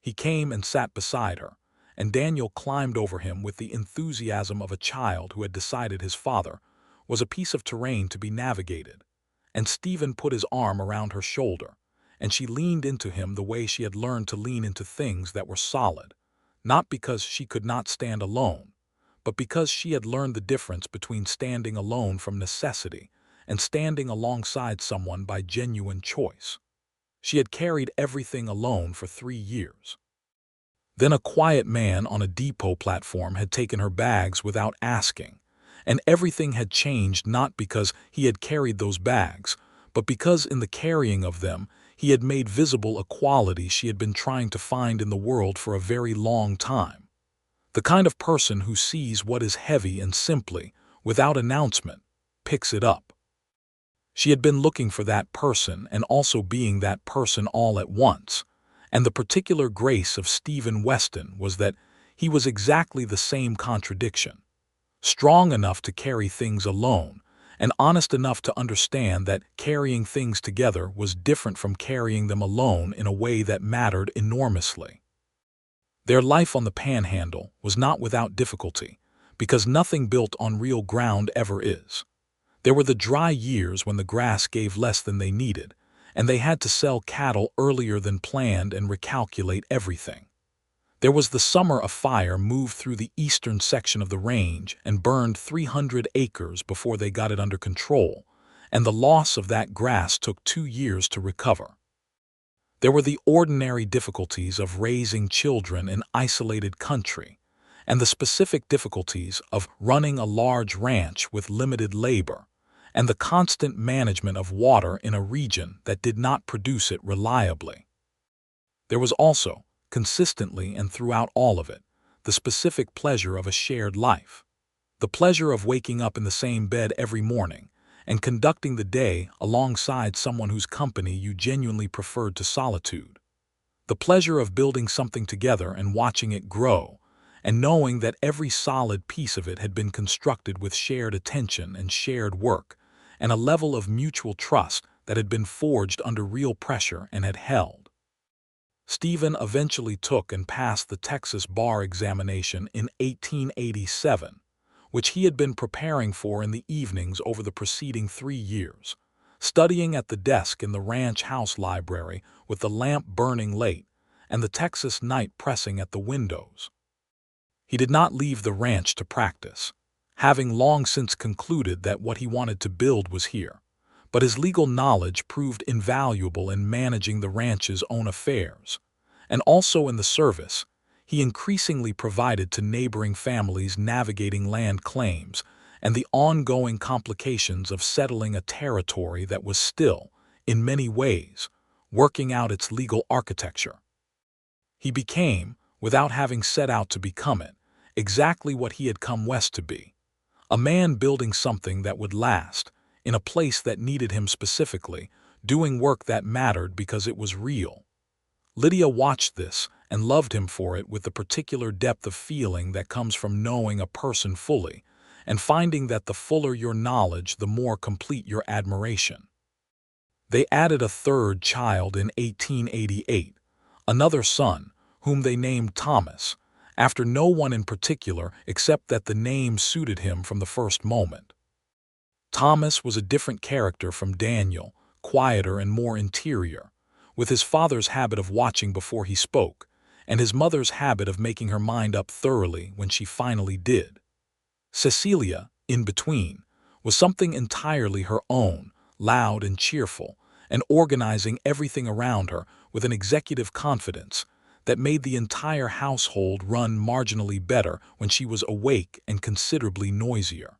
He came and sat beside her, and Daniel climbed over him with the enthusiasm of a child who had decided his father was a piece of terrain to be navigated, and Stephen put his arm around her shoulder, and she leaned into him the way she had learned to lean into things that were solid, not because she could not stand alone, but because she had learned the difference between standing alone from necessity and standing alongside someone by genuine choice. She had carried everything alone for 3 years. Then a quiet man on a depot platform had taken her bags without asking, and everything had changed not because he had carried those bags, but because in the carrying of them he had made visible a quality she had been trying to find in the world for a very long time. The kind of person who sees what is heavy and simply, without announcement, picks it up. She had been looking for that person and also being that person all at once, and the particular grace of Stephen Weston was that he was exactly the same contradiction, strong enough to carry things alone, and honest enough to understand that carrying things together was different from carrying them alone in a way that mattered enormously. Their life on the Panhandle was not without difficulty, because nothing built on real ground ever is. There were the dry years when the grass gave less than they needed, and they had to sell cattle earlier than planned and recalculate everything. There was the summer a fire moved through the eastern section of the range and burned 300 acres before they got it under control, and the loss of that grass took 2 years to recover. There were the ordinary difficulties of raising children in isolated country, and the specific difficulties of running a large ranch with limited labor, and the constant management of water in a region that did not produce it reliably. There was also, consistently and throughout all of it, the specific pleasure of a shared life. The pleasure of waking up in the same bed every morning and conducting the day alongside someone whose company you genuinely preferred to solitude. The pleasure of building something together and watching it grow, and knowing that every solid piece of it had been constructed with shared attention and shared work, and a level of mutual trust that had been forged under real pressure and had held. Stephen eventually took and passed the Texas bar examination in 1887, which he had been preparing for in the evenings over the preceding 3 years, studying at the desk in the ranch house library with the lamp burning late and the Texas night pressing at the windows. He did not leave the ranch to practice, having long since concluded that what he wanted to build was here, but his legal knowledge proved invaluable in managing the ranch's own affairs, and also in the service he increasingly provided to neighboring families navigating land claims and the ongoing complications of settling a territory that was still, in many ways, working out its legal architecture. He became, without having set out to become it, exactly what he had come west to be, a man building something that would last, in a place that needed him specifically, doing work that mattered because it was real. Lydia watched this and loved him for it with the particular depth of feeling that comes from knowing a person fully, and finding that the fuller your knowledge, the more complete your admiration. They added a third child in 1888, another son, whom they named Thomas, after no one in particular except that the name suited him from the first moment. Thomas was a different character from Daniel, quieter and more interior, with his father's habit of watching before he spoke, and his mother's habit of making her mind up thoroughly when she finally did. Cecilia, in between, was something entirely her own, loud and cheerful, and organizing everything around her with an executive confidence that made the entire household run marginally better when she was awake and considerably noisier.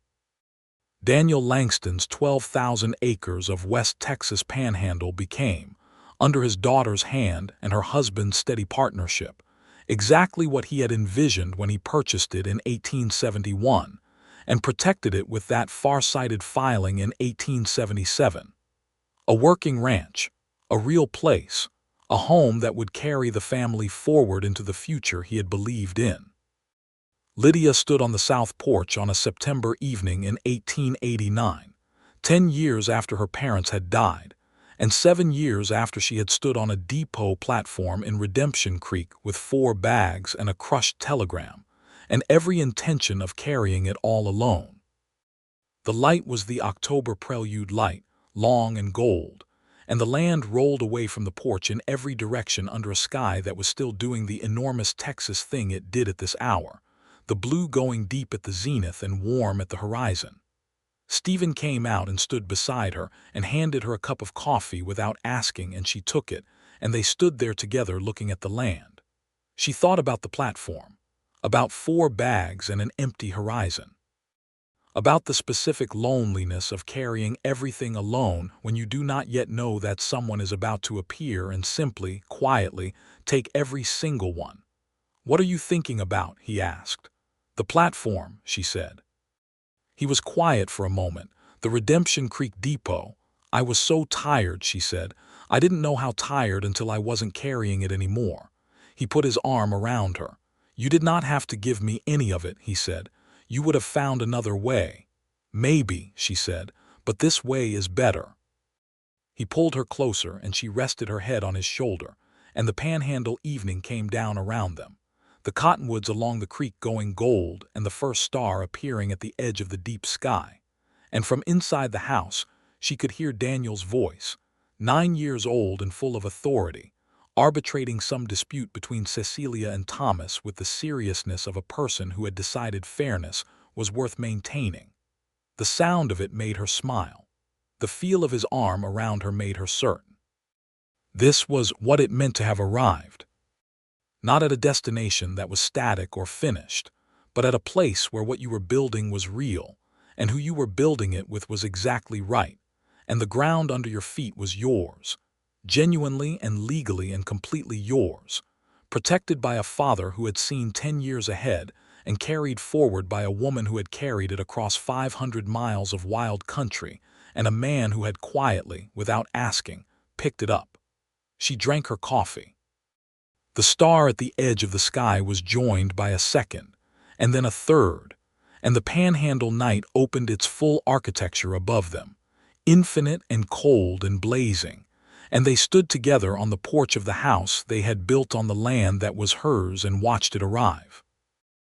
Daniel Langston's 12,000 acres of West Texas panhandle became, under his daughter's hand and her husband's steady partnership, exactly what he had envisioned when he purchased it in 1871 and protected it with that far-sighted filing in 1877. A working ranch, a real place, a home that would carry the family forward into the future he had believed in. Lydia stood on the south porch on a September evening in 1889, 10 years after her parents had died, and 7 years after she had stood on a depot platform in Redemption Creek with 4 bags and a crushed telegram, and every intention of carrying it all alone. The light was the October prelude light, long and gold, and the land rolled away from the porch in every direction under a sky that was still doing the enormous Texas thing it did at this hour, the blue going deep at the zenith and warm at the horizon. Stephen came out and stood beside her and handed her a cup of coffee without asking, and she took it, and they stood there together looking at the land. She thought about the platform, about 4 bags and an empty horizon, about the specific loneliness of carrying everything alone when you do not yet know that someone is about to appear and simply, quietly, take every single one. "What are you thinking about?" he asked. "The platform," she said. He was quiet for a moment. "The Redemption Creek depot. I was so tired," she said. "I didn't know how tired until I wasn't carrying it anymore." He put his arm around her. "You did not have to give me any of it," he said. "You would have found another way." "Maybe," she said, "but this way is better." He pulled her closer and she rested her head on his shoulder, and the panhandle evening came down around them, the cottonwoods along the creek going gold and the first star appearing at the edge of the deep sky. And from inside the house, she could hear Daniel's voice, 9 years old and full of authority, arbitrating some dispute between Cecilia and Thomas with the seriousness of a person who had decided fairness was worth maintaining. The sound of it made her smile. The feel of his arm around her made her certain. This was what it meant to have arrived. Not at a destination that was static or finished, but at a place where what you were building was real, and who you were building it with was exactly right, and the ground under your feet was yours, genuinely and legally and completely yours, protected by a father who had seen 10 years ahead and carried forward by a woman who had carried it across 500 miles of wild country, and a man who had quietly, without asking, picked it up. She drank her coffee. The star at the edge of the sky was joined by a second, and then a third, and the panhandle night opened its full architecture above them, infinite and cold and blazing, and they stood together on the porch of the house they had built on the land that was hers and watched it arrive.